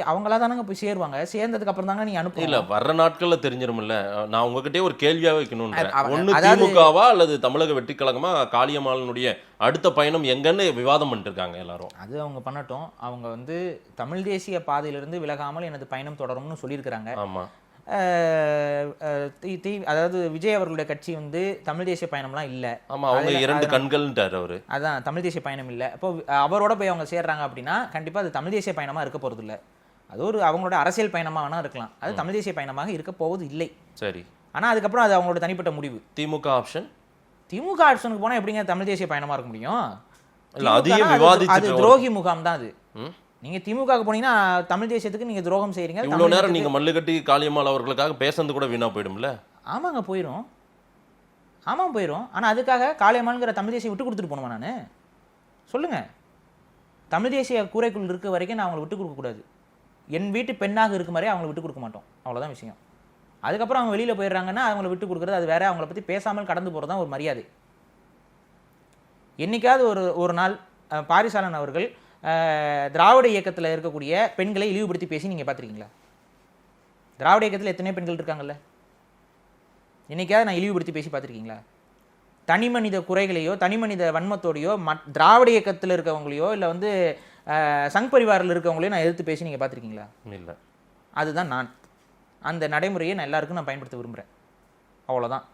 அவங்களா தானங்க போய் சேருவாங்க. சேர்ந்ததுக்கு அப்புறம் தாங்க நீங்க அனுப்ப. இல்ல, வர்ற நாட்கள்ல தெரிஞ்சிரும்ல. நான் உங்ககிட்டே ஒரு கேள்வியா வைக்கணும். ஒன்னு திமுகவா அல்லது தமிழக வெற்றி கழகமா காளியம்மாளுடைய அடுத்த பயணம் எங்கன்னு விவாதம் பண்ணிட்டு இருக்காங்க எல்லாரும். அது அவங்க பண்ணட்டும். அவங்க வந்து தமிழ் தேசிய பாதையிலிருந்து விலகாமல் எனது பயணம் தொடரும்னு சொல்லியிருக்கிறாங்க. ஆமா. அதாவது விஜய் அவர்களுடைய கட்சி வந்து தமிழ் தேசிய பயணம்லாம் இல்லை. ஆமா, அவங்க இரண்டு கண்கள்ன்றார் அவரு. அதான் தமிழ் தேசிய பயணம் இல்லை. அப்போ அவரோட போய் அவங்க சேர்றாங்க அப்படின்னா கண்டிப்பா அது தமிழ் தேசிய பயணமா இருக்க போறது இல்லை. அது ஒரு அவங்களோட அரசியல் பயணமா வேணா இருக்கலாம். அது தமிழ் தேசிய பயணமாக இருக்க போவது இல்லை. சரி. ஆனா அதுக்கப்புறம் அது அவங்களோட தனிப்பட்ட முடிவு. திமுக ஆப்ஷன், திமுக ஆப்ஷனுக்கு போனா எப்படிங்க தமிழ் தேசிய பயணமா இருக்க முடியும்? அது துரோகி முகாம் தான் அது. நீங்க திமுக போனீங்கன்னா தமிழ் தேசியத்துக்கு நீங்க துரோகம் செய்றீங்க. இவ்வளவு நேரம் நீங்க மல்லுக்கட்டி காளியம்மாள் அவர்களுக்காக பேசுறது கூட வீணா போயிடும்ல. ஆமாங்க, போயிடும். ஆமாம் போயிடும். ஆனா அதுக்காக காளியம்மாள்ங்கிற தமிழ் தேசியம் விட்டு கொடுத்துட்டு போகணுமா? நான் சொல்லுங்க. தமிழ் தேசிய கூரைக்குள் இருக்க வரைக்கும் நான் அவங்களை விட்டு கொடுக்க கூடாது. என் வீட்டு பெண்ணாக இருக்கும் வரை அவங்களை விட்டு கொடுக்க மாட்டோம். அவ்வளவுதான் விஷயம். அதுக்கப்புறம் அவங்க வெளியில போயிடுறாங்கன்னா அவங்களை விட்டு கொடுக்குறது அது வேற. அவங்கள பத்தி பேசாமல் கடந்து போறது தான் ஒரு மரியாதை. என்னைக்காவது ஒரு நாள் பாரிசாலன் அவர்கள் திராவிட இயக்கத்தில் இருக்கக்கூடிய பெண்களை இழிவுபடுத்தி பேசி நீங்கள் பார்த்துருக்கீங்களா? திராவிட இயக்கத்தில் எத்தனை பெண்கள் இருக்காங்கல்ல? என்னைக்காவது நான் இழிவுபடுத்தி பேசி பார்த்துருக்கீங்களா? தனி மனித குறைகளையோ தனி மனித வன்மத்தோடையோ திராவிட இயக்கத்தில் இருக்கவங்களையோ இல்லை வந்து சங் பரிவாரில் இருக்கவங்களையோ நான் எதிர்த்து பேசி நீங்கள் பார்த்துருக்கீங்களா? இல்லை. அதுதான் நான். அந்த நடைமுறையை நான் எல்லாருக்கும் நான் பயன்படுத்த விரும்புகிறேன். அவ்வளோதான்.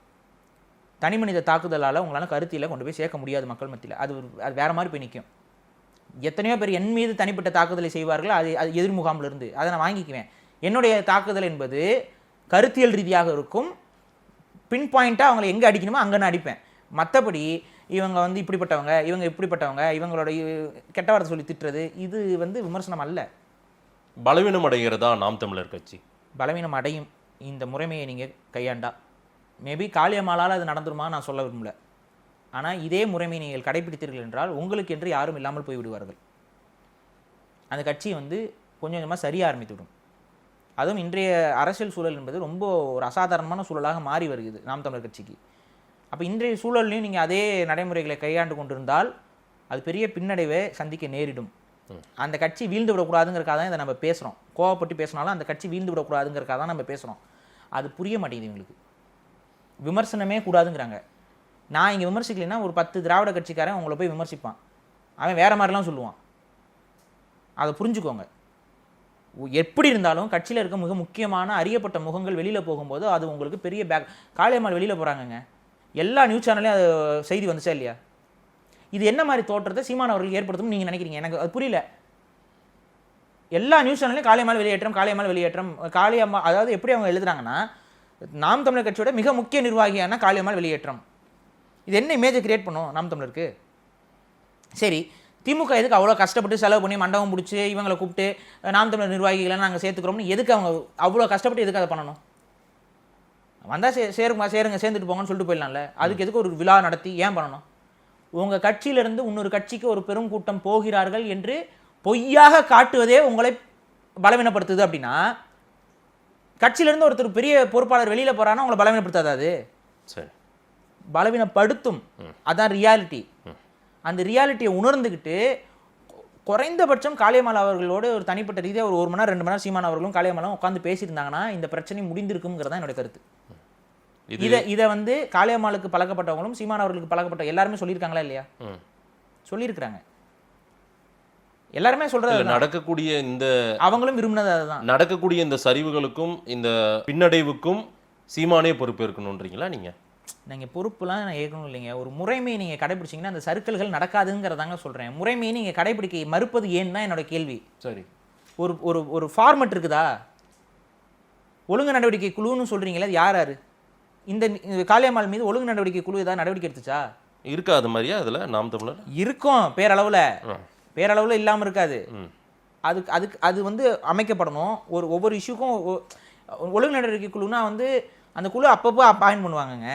தனி மனித தாக்குதலால் உங்களால் கருத்தியில் கொண்டு போய் சேர்க்க முடியாது மக்கள் மத்தியில். அது வேறு மாதிரி போய் நிற்கும். எத்தனையோ பேர் என் மீது தனிப்பட்ட தாக்குதலை செய்வார்கள். அது எதிர் முகாமில் இருந்து அதை நான் வாங்கிக்குவேன். என்னுடைய தாக்குதல் என்பது கருத்தியல் ரீதியாக இருக்கும். பின் பாயிண்ட்டாக அவங்களை எங்கே அடிக்கணுமோ அங்கே நான் அடிப்பேன். மற்றபடி இவங்க வந்து இப்படிப்பட்டவங்க, இவங்க இப்படிப்பட்டவங்க, இவங்களோட கெட்ட வார்த்தை சொல்லி திட்டுறது இது வந்து விமர்சனம் அல்ல. பலவீனம் அடைகிறதா நாம் தமிழர் கட்சி? பலவீனம் அடையும். இந்த முறைமையை நீங்கள் கையாண்டா மேபி காளியம்மாளால் அது நடந்துருமா நான் சொல்ல விரும்பல. ஆனால் இதே முறைமை நீங்கள் கடைபிடித்தீர்கள் என்றால் உங்களுக்கு என்று யாரும் இல்லாமல் போய்விடுவார்கள். அந்த கட்சி வந்து கொஞ்சம் கொஞ்சமாக சரிய ஆரம்பித்துவிடும். அதுவும் இன்றைய அரசியல் சூழல் என்பது ரொம்ப ஒரு அசாதாரணமான சூழலாக மாறி வருகிறது நாம் தமிழர் கட்சிக்கு. அப்போ இன்றைய சூழல்லையும் நீங்கள் அதே நடைமுறைகளை கையாண்டு கொண்டிருந்தால் அது பெரிய பின்னடைவை சந்திக்க நேரிடும். அந்த கட்சி வீழ்ந்து விடக்கூடாதுங்கிறக்காக தான் இதை நம்ம பேசுகிறோம். கோவப்பட்டு பேசினாலும் அந்த கட்சி வீழ்ந்து விடக்கூடாதுங்கிறக்காக தான் நம்ம பேசுகிறோம். அது புரிய மாட்டேங்குது இவங்களுக்கு. விமர்சனமே கூடாதுங்கிறாங்க. நான் இங்கே விமர்சிக்கலைன்னா ஒரு 10 திராவிட கட்சிக்காரன் உங்களை போய் விமர்சிப்பான். அவன் வேறு மாதிரிலாம் சொல்லுவான். அதை புரிஞ்சுக்கோங்க. எப்படி இருந்தாலும் கட்சியில் இருக்க மிக முக்கியமான அறியப்பட்ட முகங்கள் வெளியில் போகும்போது அது உங்களுக்கு பெரிய காளியம்மாள் வெளியில் போகிறாங்கங்க. எல்லா நியூஸ் சேனல்லையும் அது செய்தி வந்துச்சா இல்லையா? இது என்ன மாதிரி தோற்றத்தை சீமான் அவர்களுக்கு ஏற்படுத்தும்னு நீங்கள் நினைக்கிறீங்க? எனக்கு அது புரியல. எல்லா நியூஸ் சேனல்லையும் காளியம்மாள் வெளியேற்றம், காளியம்மாள் வெளியேற்றம், காளியம்மா. அதாவது எப்படி அவங்க எழுதுறாங்கன்னா நாம் தமிழர் கட்சியோட மிக முக்கிய நிர்வாகியான காளியம்மாள் வெளியேற்றம். இது என்ன இமேஜை கிரியேட் பண்ணும் நாம் தமிழருக்கு? சரி, திமுக எதுக்கு அவ்வளோ கஷ்டப்பட்டு செலவு பண்ணி மண்டபம் பிடிச்சி இவங்களை கூப்பிட்டு நாம் தமிழர் நிர்வாகிகளை நாங்கள் சேர்த்துக்கிறோம்னு எதுக்கு அவங்க அவ்வளோ கஷ்டப்பட்டு எதுக்கு அதை பண்ணணும்? வந்தால் சேருங்க சேர்ந்துட்டு போங்கன்னு சொல்லிட்டு போயிடலாம்ல. அதுக்கு எதுக்கு ஒரு விழா நடத்தி ஏன் பண்ணணும்? உங்கள் கட்சியிலிருந்து இன்னொரு கட்சிக்கு ஒரு பெரும் கூட்டம் போகிறார்கள் என்று பொய்யாக காட்டுவதே உங்களை பலவீனப்படுத்துது. அப்படின்னா கட்சியிலேருந்து ஒருத்தர் பெரிய பொறுப்பாளர் வெளியில் போகிறான்னா உங்களை பலவீனப்படுத்தாது. அது சரி, பலவீனப்படுத்தும். அதான் ரியாலிட்டி. அந்த ரியாலிட்டியை உணர்ந்துக்கிட்டு குறைந்தபட்சம் காளியம்மாள் அவர்களோடு ஒரு தனிப்பட்ட ரீதியாக ஒரு 1 மணி நேரம் 2 மணி நேரம் சீமான் அவர்களும் காளியம்மாளும் உட்காந்து பேசியிருந்தாங்கன்னா இந்த பிரச்சனை முடிந்திருக்குங்கிறதா என்னோட கருத்து. இதை வந்து காளியம்மாளுக்கு பழக்கப்பட்டவங்களும் சீமான் அவர்களுக்கு பழக்கப்பட்ட எல்லாருமே சொல்லியிருக்காங்களா இல்லையா? சொல்லியிருக்கிறாங்க. எல்லாருமே சொல்றது நடக்கக்கூடிய இந்த அவங்களும் விரும்பினது அதுதான். நடக்கக்கூடிய இந்த சரிவுகளுக்கும் இந்த பின்னடைவுக்கும் சீமானே பொறுப்பு இருக்கணும்ன்றீங்களா நீங்க? நீங்கள் பொறுப்புலாம் நான் ஏற்கணும் இல்லைங்க. ஒரு முறைமையை நீங்கள் கடைபிடிச்சிங்கன்னா அந்த சர்க்கிள்கள் நடக்காதுங்கிறதாங்க சொல்கிறேன். முறைமையை நீங்கள் கடைபிடிக்க மறுப்பது ஏன்னு தான் என்னோட கேள்வி. சரி, ஒரு ஒரு ஒரு ஃபார்மெட் இருக்குதா? ஒழுங்கு நடவடிக்கை குழுன்னு சொல்கிறீங்களே, அது யார் யார்? இந்த காளியம்மாள் மீது ஒழுங்கு நடவடிக்கை குழு ஏதாவது நடவடிக்கை எடுத்துச்சா? இருக்கா அது மாதிரியா? அதில் நாம் தமிழர் இருக்கும், பேரளவில் இல்லாமல் இருக்காது. அதுக்கு அது வந்து அமைக்கப்படணும். ஒவ்வொரு இஷ்யூக்கும் ஒழுங்கு நடவடிக்கை குழுனா வந்து அந்த குழு அப்பப்போ அப்பாயின்ட் பண்ணுவாங்கங்க.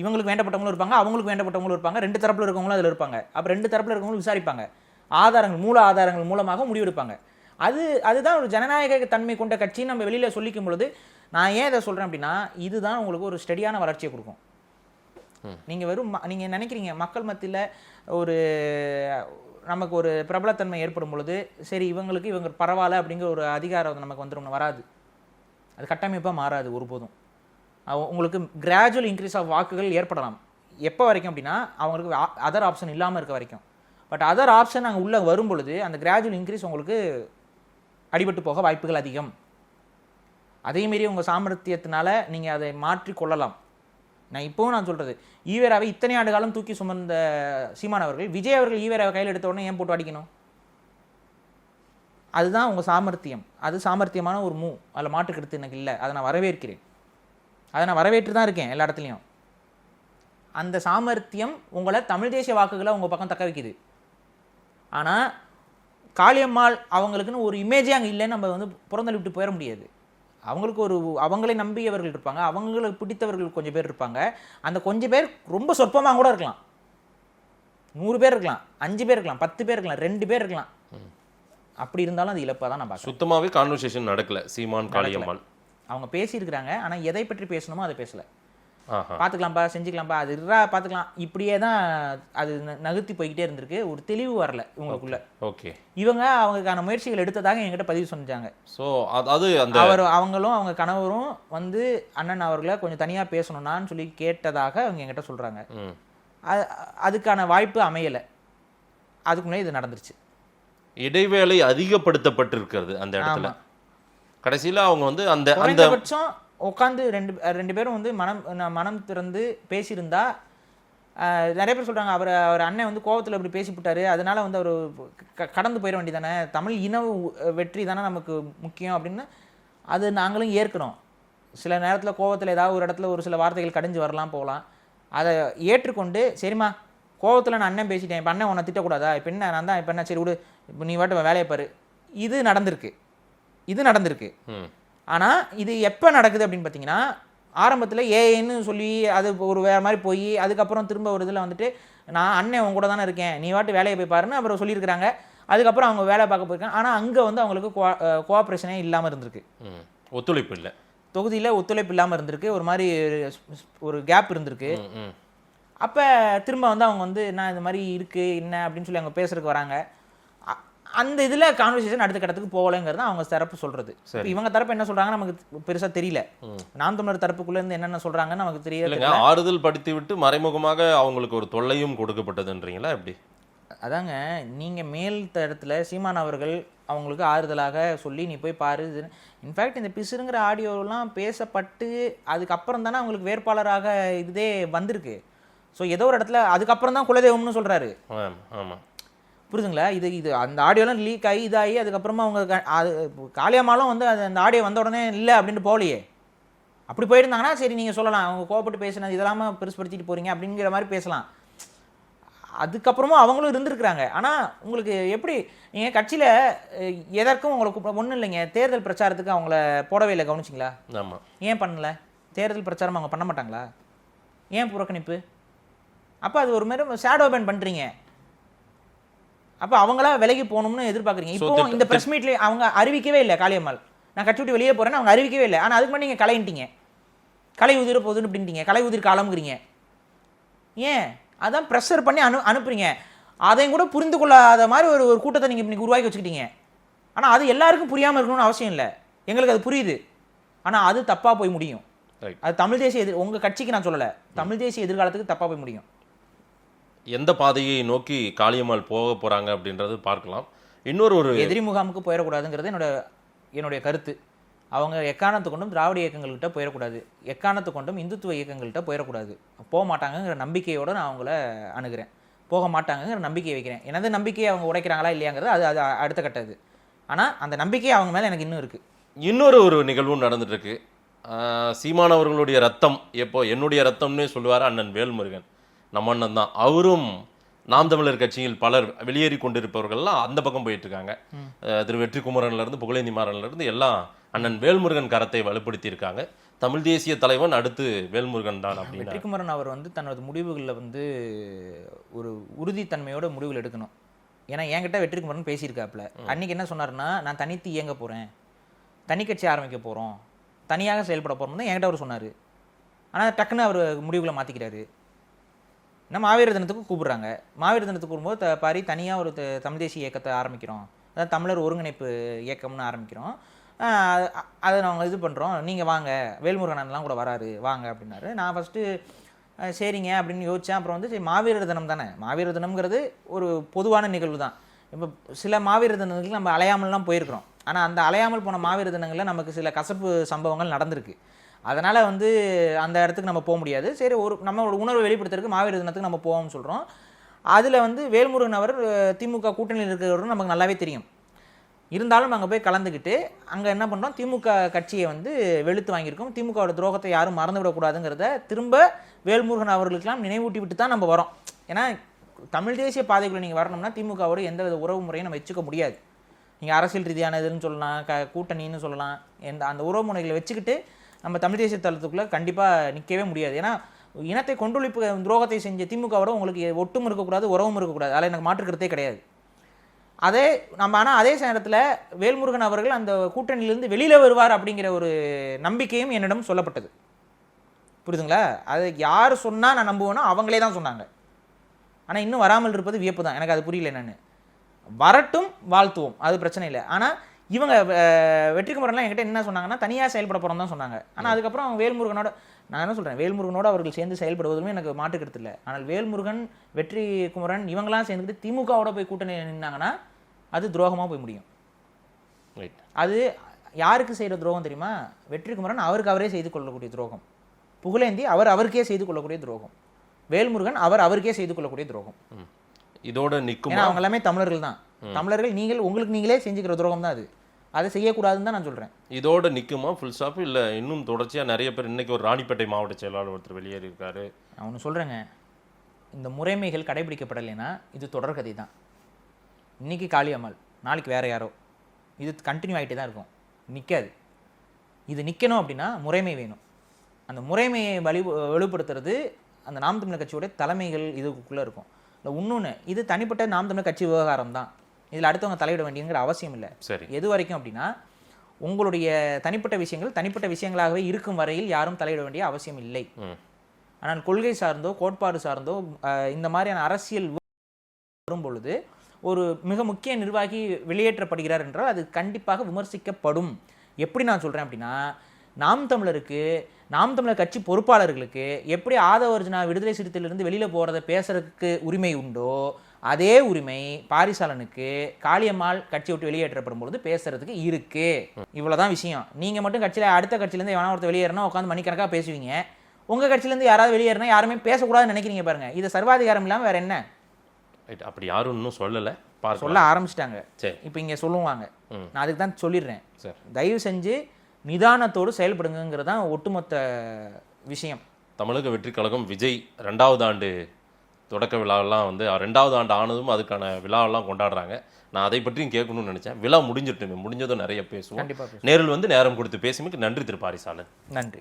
இவங்களுக்கு வேண்டப்பட்டவங்களும் இருப்பாங்க, அவங்களுக்கு வேண்டப்பட்டவங்களும் இருப்பாங்க, 2 தரப்பில் இருக்கவங்களும் அதில் இருப்பாங்க. அப்போ 2 தரப்பில் இருக்கவங்களும் விசாரிப்பாங்க, மூல ஆதாரங்கள் மூலமாக முடிவெடுப்பாங்க. அதுதான் ஒரு ஜனநாயக தன்மை கொண்ட கட்சின்னு நம்ம வெளியில் சொல்லிக்கும் பொழுது நான் ஏன் இதை சொல்கிறேன் அப்படின்னா, இதுதான் உங்களுக்கு ஒரு ஸ்டெடியான வளர்ச்சியை கொடுக்கும். நீங்கள் நினைக்கிறீங்க மக்கள் மத்தியில் ஒரு நமக்கு ஒரு பிரபலத்தன்மை ஏற்படும் பொழுது சரி இவங்க பரவாயில்ல அப்படிங்கிற ஒரு அதிகாரம் நமக்கு வந்துடும். வராது. அது கட்டமைப்பாக மாறாது ஒருபோதும். உங்களுக்கு கிராஜுவல் இன்க்ரீஸ் ஆஃப் வாக்குகள் ஏற்படலாம். எப்போ வரைக்கும் அப்படின்னா அவங்களுக்கு அதர் ஆப்ஷன் இல்லாமல் இருக்க வரைக்கும். பட் அதர் ஆப்ஷன் அங்கே உள்ளே வரும் பொழுது அந்த கிராஜுவல் இன்க்ரீஸ் உங்களுக்கு அடிபட்டு போக வாய்ப்புகள் அதிகம். அதேமாரி உங்கள் சாமர்த்தியத்தினால நீங்கள் அதை மாற்றி கொள்ளலாம். நான் சொல்கிறது, ஈவேராவை இத்தனை ஆண்டு காலம் தூக்கி சுமந்த சீமான் அவர்கள் விஜய் அவர்கள் ஈவேராவை கையில் எடுத்த உடனே ஏன் போட்டு அடிக்கணும்? அதுதான் உங்கள் சாமர்த்தியம். அது சாமர்த்தியமான ஒரு அதில் மாற்றுக்கிறது எனக்கு இல்லை. அதை நான் வரவேற்கிறேன். அதை நான் வரவேற்று தான் இருக்கேன் எல்லா இடத்துலையும். அந்த சாமர்த்தியம் உங்களை தமிழ் தேசிய வாக்குகளை உங்கள் பக்கம் தக்க வைக்குது. ஆனால் காளியம்மாள் அவங்களுக்குன்னு ஒரு இமேஜே அங்கே இல்லைன்னு நம்ம வந்து புறந்தள்ளி விட்டு போயிட முடியாது. அவங்களுக்கு அவங்களை நம்பியவர்கள் இருப்பாங்க, அவங்களுக்கு பிடித்தவர்கள் கொஞ்சம் பேர் இருப்பாங்க. அந்த கொஞ்சம் பேர் ரொம்ப சொற்பமாக கூட இருக்கலாம். 100 பேர் இருக்கலாம், 5 பேர் இருக்கலாம், 10 பேர் இருக்கலாம், 2 பேர் இருக்கலாம். அப்படி இருந்தாலும் அது இழப்பாக தான் நான் பார்க்குறேன். சுத்தமாகவே கான்வர்சேஷன் நடக்கல சீமான் காளியம்மாள். அவங்க பேசியிருக்கிறாங்க, ஆனால் எதை பற்றி பேசணுமோ அதை பேசலை. பார்த்துக்கலாம்ப்பா, செஞ்சுக்கலாம்ப்பா, அது பார்த்துக்கலாம், இப்படியே தான் அது நகர்த்தி போய்கிட்டே இருந்திருக்கு. ஒரு தெளிவு வரல இவங்களுக்குள்ள. ஓகே, இவங்க அவங்களுக்கான முயற்சிகள் எடுத்ததாக என்கிட்ட பதிவு செஞ்சாங்க. ஸோ அது அந்த அவங்களும் அவங்க கணவரும் வந்து அண்ணன் அவர்களை கொஞ்சம் தனியாக பேசணும்னான்னு சொல்லி கேட்டதாக அவங்க என்கிட்ட சொல்கிறாங்க. அதுக்கான வாய்ப்பு அமையலை. அதுக்கு முன்னாடி இது நடந்துருச்சு. இடைவேளை அதிகப்படுத்தப்பட்டிருக்கிறது அந்த இடத்துல. கடைசியில் அவங்க வந்து அந்த குறைந்தபட்சம் உட்காந்து ரெண்டு பேரும் வந்து மனம் திறந்து பேசியிருந்தா. நிறைய பேர் சொல்கிறாங்க அவர் அண்ணன் வந்து கோவத்தில் இப்படி பேசிவிட்டாரு, அதனால வந்து அவர் கடந்து போயிட வேண்டியதானே, தமிழ் இன வெற்றி தானே நமக்கு முக்கியம் அப்படின்னு. அது நாங்களும் ஏற்கிறோம். சில நேரத்தில் கோவத்தில் ஏதாவது ஒரு இடத்துல ஒரு சில வார்த்தைகள் கடிஞ்சு வரலாம், போகலாம். அதை ஏற்றுக்கொண்டு சரிம்மா கோவத்தில் நான் அண்ணன் பேசிட்டேன், இப்போ அண்ணன் உன்னை திட்டக்கூடாதா, இப்போ என்ன நான் தான் இப்போ என்ன சரி விடு, இப்போ நீ வாட்டு வேலையை பாரு. இது நடந்திருக்கு. ஆனால் இது எப்போ நடக்குது அப்படின்னு பார்த்தீங்கன்னா, ஆரம்பத்தில் ஏன்னு சொல்லி அது ஒரு வேறு மாதிரி போய் அதுக்கப்புறம் திரும்ப ஒரு இதில் வந்துட்டு நான் அண்ணன் உன் கூட தானே இருக்கேன், நீ வாட்டு வேலையை போய் பாருன்னு அப்புறம் சொல்லியிருக்கிறாங்க. அதுக்கப்புறம் அவங்க வேலை பார்க்க போயிருக்காங்க. ஆனால் அங்கே வந்து அவங்களுக்கு கோஆப்ரேஷனே இல்லாமல் இருந்திருக்கு. ஒத்துழைப்பு இல்லை, தொகுதியில் ஒத்துழைப்பு இல்லாமல் இருந்திருக்கு. ஒரு மாதிரி ஒரு கேப் இருந்திருக்கு. அப்போ திரும்ப வந்து அவங்க வந்து என்ன இந்த மாதிரி இருக்குது என்ன அப்படின்னு சொல்லி அவங்க பேசுறதுக்கு வராங்க. அந்த இதில் கான்வர்சேஷன் அடுத்த கட்டத்துக்கு போகலைங்கிறது அவங்க தரப்பு சொல்கிறது. இவங்க தரப்பு என்ன சொல்கிறாங்கன்னு நமக்கு பெருசாக தெரியல. நாம் தமிழர் தரப்புக்குள்ளேருந்து என்னென்ன சொல்கிறாங்கன்னு நமக்கு தெரியல. ஆறுதல் படுத்தி விட்டு மறைமுகமாக அவங்களுக்கு ஒரு தொல்லையும் கொடுக்கப்பட்டதுன்றீங்களா எப்படி? அதாங்க, நீங்கள் மேல் தரத்தில் சீமான் அவர்கள் அவங்களுக்கு ஆறுதலாக சொல்லி நீ போய் பாரு. இன்ஃபேக்ட் இந்த பிசுறுங்கிற ஆடியோலாம் பேசப்பட்டு அதுக்கப்புறம் தானே அவங்களுக்கு வேட்பாளராக இதே வந்திருக்கு. ஸோ ஏதோ ஒரு இடத்துல அதுக்கப்புறம் தான் குலதெய்வம்னு சொல்கிறாரு. ஆமாம், புரியுதுங்களா? இது அந்த ஆடியோலாம் லீக் ஆகி இதாகி அதுக்கப்புறமா அவங்க காளியம்மாளும் வந்து அந்த ஆடியோ வந்த உடனே இல்லை அப்படின்ட்டு போகலையே. அப்படி போயிருந்தாங்கன்னா சரி நீங்கள் சொல்லலாம், அவங்க கோவப்பட்டு பேசினது இதெல்லாம பெருசுப்படுத்திட்டு போகிறீங்க அப்படிங்கிற மாதிரி பேசலாம். அதுக்கப்புறமும் அவங்களும் இருந்திருக்கிறாங்க. ஆனால் உங்களுக்கு எப்படி நீங்கள் கட்சியில் எதற்கும் உங்களுக்கு ஒன்றும் இல்லைங்க, தேர்தல் பிரச்சாரத்துக்கு அவங்கள போடவே இல்லை, கவனிச்சிங்களா? ஆமாம். ஏன் பண்ணலை? தேர்தல் பிரச்சாரம் அவங்க பண்ண மாட்டாங்களா? ஏன் புறக்கணிப்பு? அப்போ அது ஒரு மாதிரி ஷேடோ பேன் பண்ணுறீங்க. அப்போ அவங்களா விலகி போகணும்னு எதிர்பார்க்குறீங்க. இப்போ இந்த ப்ரெஸ் மீட்லேயே அவங்க அறிவிக்கவே இல்லை காளியம்மாள். நான் கட்சி விட்டு வெளியே போகிறேன்னு அவங்க அறிவிக்கவே இல்லை. ஆனால் அதுக்கு முன்னாடி நீங்கள் கலைன்ட்டீங்க, கலை உதிர போகுதுன்னு அப்படின்ட்டீங்க, கலை உதிர் காலம்ங்கிறீங்க. ஏன் அதான் ப்ரெஷர் பண்ணி அனுப்புறீங்க. அதையும் கூட புரிந்து கொள்ளாத மாதிரி ஒரு கூட்டத்தை நீங்கள் இன்னைக்கு உருவாக்கி வச்சுக்கிட்டீங்க. ஆனால் அது எல்லாருக்கும் புரியாமல் இருக்கணும்னு அவசியம் இல்லை, எங்களுக்கு அது புரியுது. ஆனால் அது தப்பாக போய் முடியும். அது தமிழ் தேசிய உங்கள் கட்சிக்கு நான் சொல்லலை, தமிழ் தேசிய எதிர்காலத்துக்கு தப்பாக போய் முடியும். எந்த பாதையை நோக்கி காளியம்மாள் போக போகிறாங்க அப்படின்றது பார்க்கலாம். இன்னொரு எதிரி முகாமுக்கு போயிடக்கூடாதுங்கிறது என்னுடைய கருத்து. அவங்க எக்காரணத்து கொண்டும் திராவிட இயக்கங்கள்கிட்ட போயிடக்கூடாது, எக்காரணத்து கொண்டும் இந்துத்துவ இயக்கங்கள்கிட்ட போயிடக்கூடாது. போக மாட்டாங்கங்கிற நம்பிக்கையோடு நான் அவங்கள அணுகிறேன், போக மாட்டாங்கங்கிற நம்பிக்கையை வைக்கிறேன். எனது நம்பிக்கையை அவங்க உடைக்கிறாங்களா இல்லையாங்கிறது அது அடுத்த கட்டது. ஆனால் அந்த நம்பிக்கை அவங்க மேலே எனக்கு இன்னும் இருக்குது. இன்னொரு நிகழ்வும் நடந்துட்டு இருக்கு. சீமான் அவர்களுடைய ரத்தம் எப்போ என்னுடைய ரத்தம்னே சொல்லுவார் அண்ணன் வேல்முருகன், நம்ம அண்ணன் தான். அவரும் நாம் தமிழர் கட்சியில் பலர் வெளியேறி கொண்டிருப்பவர்கள்லாம் அந்த பக்கம் போயிட்டு இருக்காங்க. திரு வெற்றிக்குமரன்லேருந்து புகழேந்தி மாறன்லேருந்து எல்லாம் அண்ணன் வேல்முருகன் கரத்தை வலுப்படுத்தி இருக்காங்க. தமிழ் தேசிய தலைவன் அடுத்து வேல்முருகன் தான் அப்படின்னு. வெற்றிக்குமரன் அவர் தனது முடிவுகளில் ஒரு உறுதித்தன்மையோட முடிவுகள் எடுக்கணும். ஏன்னா என்கிட்ட வெற்றிக்குமரன் பேசியிருக்காப்புல. அன்னைக்கு என்ன சொன்னார்னா, நான் தனித்து இயங்க போகிறேன், தனி கட்சி ஆரம்பிக்க போகிறோம், தனியாக செயல்பட போகிறோம் தான் என்கிட்ட அவர் சொன்னார். ஆனால் டக்குன்னு அவர் முடிவுகளை மாற்றிக்கிறாரு. நம்ம மாவீர தினத்துக்கு கூப்பிட்றாங்க, மாவீர தினத்துக்கு கூப்பிடும்போது பாரி தனியாக ஒரு தமிழ் தேசிய இயக்கத்தை ஆரம்பிக்கிறோம், அதாவது தமிழர் ஒருங்கிணைப்பு இயக்கம்னு ஆரம்பிக்கிறோம், அதை நாங்கள் இது பண்ணுறோம், நீங்கள் வாங்க, வேல்முருகனெலாம் கூட வராரு வாங்க அப்படின்னாரு. நான் ஃபஸ்ட்டு சரிங்க அப்படின்னு யோசித்தேன். அப்புறம் சரி மாவீரர் தினம் தானே, மாவீரர் தினம்ங்கிறது ஒரு பொதுவான நிகழ்வு தான். இப்போ சில மாவீரர் தினங்களுக்கு நம்ம அலையாமல்லாம் போயிருக்கிறோம். ஆனால் அந்த அலையாமல் போன மாவீரர் தினங்களில் நமக்கு சில கசப்பு சம்பவங்கள் நடந்திருக்கு. அதனால் அந்த இடத்துக்கு நம்ம போக முடியாது. சரி, நம்மளோட உணர்வை வெளிப்படுத்துறதுக்கு மாவீரர் தினத்துக்கு நம்ம போவோம்னு சொல்கிறோம். அதில் வேல்முருகன் அவர் திமுக கூட்டணியில் இருக்கிறவரும் நமக்கு நல்லாவே தெரியும். இருந்தாலும் நாங்கள் போய் கலந்துக்கிட்டு அங்கே என்ன பண்ணுறோம், திமுக கட்சியை வெளுத்து வாங்கியிருக்கோம், திமுகவோட துரோகத்தை யாரும் மறந்துவிடக்கூடாதுங்கிறத திரும்ப வேல்முருகன் அவர்களுக்கெல்லாம் நினைவூட்டி விட்டு தான் நம்ம வரோம். ஏன்னா தமிழ் தேசிய பாதைக்குள்ளே நீங்கள் வரணும்னா திமுகவோட எந்த வித உறவு முறையும் நம்ம வச்சுக்க முடியாது. நீங்கள் அரசியல் ரீதியான இதுன்னு சொல்லலாம், கூட்டணின்னு சொல்லலாம், அந்த உறவு முறைகளை வச்சுக்கிட்டு நம்ம தமிழ் தேசிய தளத்துக்குள்ளே கண்டிப்பாக நிற்கவே முடியாது. ஏன்னா இனத்தை கொண்டொழிப்பு துரோகத்தை செஞ்ச திமுகவோட உங்களுக்கு ஒட்டும் இருக்கக்கூடாது, உறவும் இருக்கக்கூடாது, அதில் எனக்கு மாற்றுக்கிறதே கிடையாது. ஆனால் அதே நேரத்தில் வேல்முருகன் அவர்கள் அந்த கூட்டணியிலிருந்து வெளியில் வருவார் அப்படிங்கிற ஒரு நம்பிக்கையும் என்னிடம் சொல்லப்பட்டது. புரியுதுங்களா? அது யார் சொன்னால் நான் நம்புவேனோ அவங்களே தான் சொன்னாங்க. ஆனால் இன்னும் வராமல் இருப்பது வியப்பு தான். எனக்கு அது புரியல என்னன்னு. வரட்டும், வாழ்த்துவோம், அது பிரச்சனை இல்லை. ஆனால் இவங்க வெற்றிக்குமரன்லாம் என்கிட்ட என்ன சொன்னாங்கன்னா, தனியாக செயல்பட போகிறோம் தான் சொன்னாங்க. ஆனால் அதுக்கப்புறம் அவங்க வேல்முருகனோட, நான் என்ன சொல்கிறேன், வேல்முருகனோட அவர்கள் சேர்ந்து செயல்படுவதுமே எனக்கு மாற்றுக்கிறது இல்லை. ஆனால் வேல்முருகன், வெற்றிக்குமரன் இவங்களாம் சேர்ந்துட்டு திமுகவோட போய் கூட்டணி நின்னாங்கன்னா அது துரோகமாக போய் முடியும். அது யாருக்கு செய்கிற துரோகம் தெரியுமா? வெற்றிக்குமரன் அவருக்கு அவரே செய்து கொள்ளக்கூடிய துரோகம், புகழேந்தி அவருக்கே செய்து கொள்ளக்கூடிய துரோகம், வேல்முருகன் அவருக்கே செய்து கொள்ளக்கூடிய துரோகம். இதோட நிற்கும். ஏன்னா அவங்க எல்லாமே தமிழர்கள் தான். தமிழர்கள் உங்களுக்கு நீங்களே செஞ்சுக்கிற துரோகம் தான் அது. அதை செய்யக்கூடாதுன்னு தான் நான் சொல்கிறேன். இதோட நிற்குமா ஃபுல் ஸ்டாப்? இல்லை இன்னும் தொடர்ச்சியாக நிறைய பேர்? இன்னைக்கு ஒரு ராணிப்பேட்டை மாவட்ட செயலாளர் ஒருத்தர் வெளியேறி இருக்காரு. நான் ஒன்று சொல்கிறேங்க, இந்த முறைமைகள் கடைபிடிக்கப்படலைன்னா இது தொடர்கதை தான். இன்னைக்கு காளியம்மாள், நாளைக்கு வேற யாரோ, இது கண்டினியூ ஆகிட்டே தான் இருக்கும், நிற்காது. இது நிற்கணும் அப்படின்னா முறைமை வேணும். அந்த முறைமையை வலுப்படுத்துறது அந்த நாம் தமிழர் கட்சியோட தலைமைகள் இதுக்குள்ளே இருக்கும். இல்லை இன்னொன்று, இது தனிப்பட்ட நாம் தமிழர் கட்சி விவகாரம் தான், இதில் அடுத்தவங்க தலையிட வேண்டியங்கிற அவசியம் இல்லை. சரி, எது வரைக்கும் அப்படின்னா உங்களுடைய தனிப்பட்ட விஷயங்கள் தனிப்பட்ட விஷயங்களாகவே இருக்கும் வரையில் யாரும் தலையிட வேண்டிய அவசியம் இல்லை. ஆனால் கொள்கை சார்ந்தோ கோட்பாடு சார்ந்தோ இந்த மாதிரியான அரசியல் வரும் பொழுது ஒரு மிக முக்கிய நிர்வாகி வெளியேற்றப்படுகிறார் என்றால் அது கண்டிப்பாக விமர்சிக்கப்படும். எப்படி நான் சொல்கிறேன் அப்படின்னா, நாம் தமிழருக்கு, நாம் தமிழர் கட்சி பொறுப்பாளர்களுக்கு எப்படி ஆதவர்ஜுனா விடுதலை சிறுத்தையிலிருந்து வெளியில் போகிறத பேசுறதுக்கு உரிமை உண்டோ, அதே உரிமை பாரிசாலனுக்கு காளியம்மாள் கட்சி விட்டு வெளியேற்றப்படும் பொழுது பேசுறதுக்கு இருக்கு. இவ்வளவுதான் விஷயம். நீங்க மட்டும் கட்சியில அடுத்த கட்சியிலேருந்து எவனா ஒருத்தர் வெளியேறினா உட்காந்து மணிக்கணக்காக பேசுவீங்க. உங்க கட்சியிலேருந்து யாராவது வெளியேறினா யாருமே பேசக்கூடாதுன்னு நினைக்கிறீங்க பாருங்க. இது சர்வாதிகாரம் இல்லாமல் வேற என்ன? அப்படி யாரும் இன்னும் சொல்லலை, சொல்ல ஆரம்பிச்சிட்டாங்க. இப்போ இங்கே சொல்லுவாங்க. நான் அதுக்கு தான் சொல்லிடுறேன், தயவு செஞ்சு நிதானத்தோடு செயல்படுங்கிறது தான் ஒட்டுமொத்த விஷயம். தமிழக வெற்றி கழகம் விஜய் 2வது ஆண்டு தொடக்க விழாவெல்லாம் 2வது ஆண்டு ஆனதும் அதுக்கான விழாவெல்லாம் கொண்டாடுறாங்க. நான் அதை பற்றியும் கேட்கணும்னு நினைச்சேன். விழா முடிஞ்சிட்டுமே, முடிஞ்சதும் நிறைய பேசுவோம். நேரில் நேரம் கொடுத்து பேசுமிக்கு நன்றி திரு பாரிசாலன். நன்றி.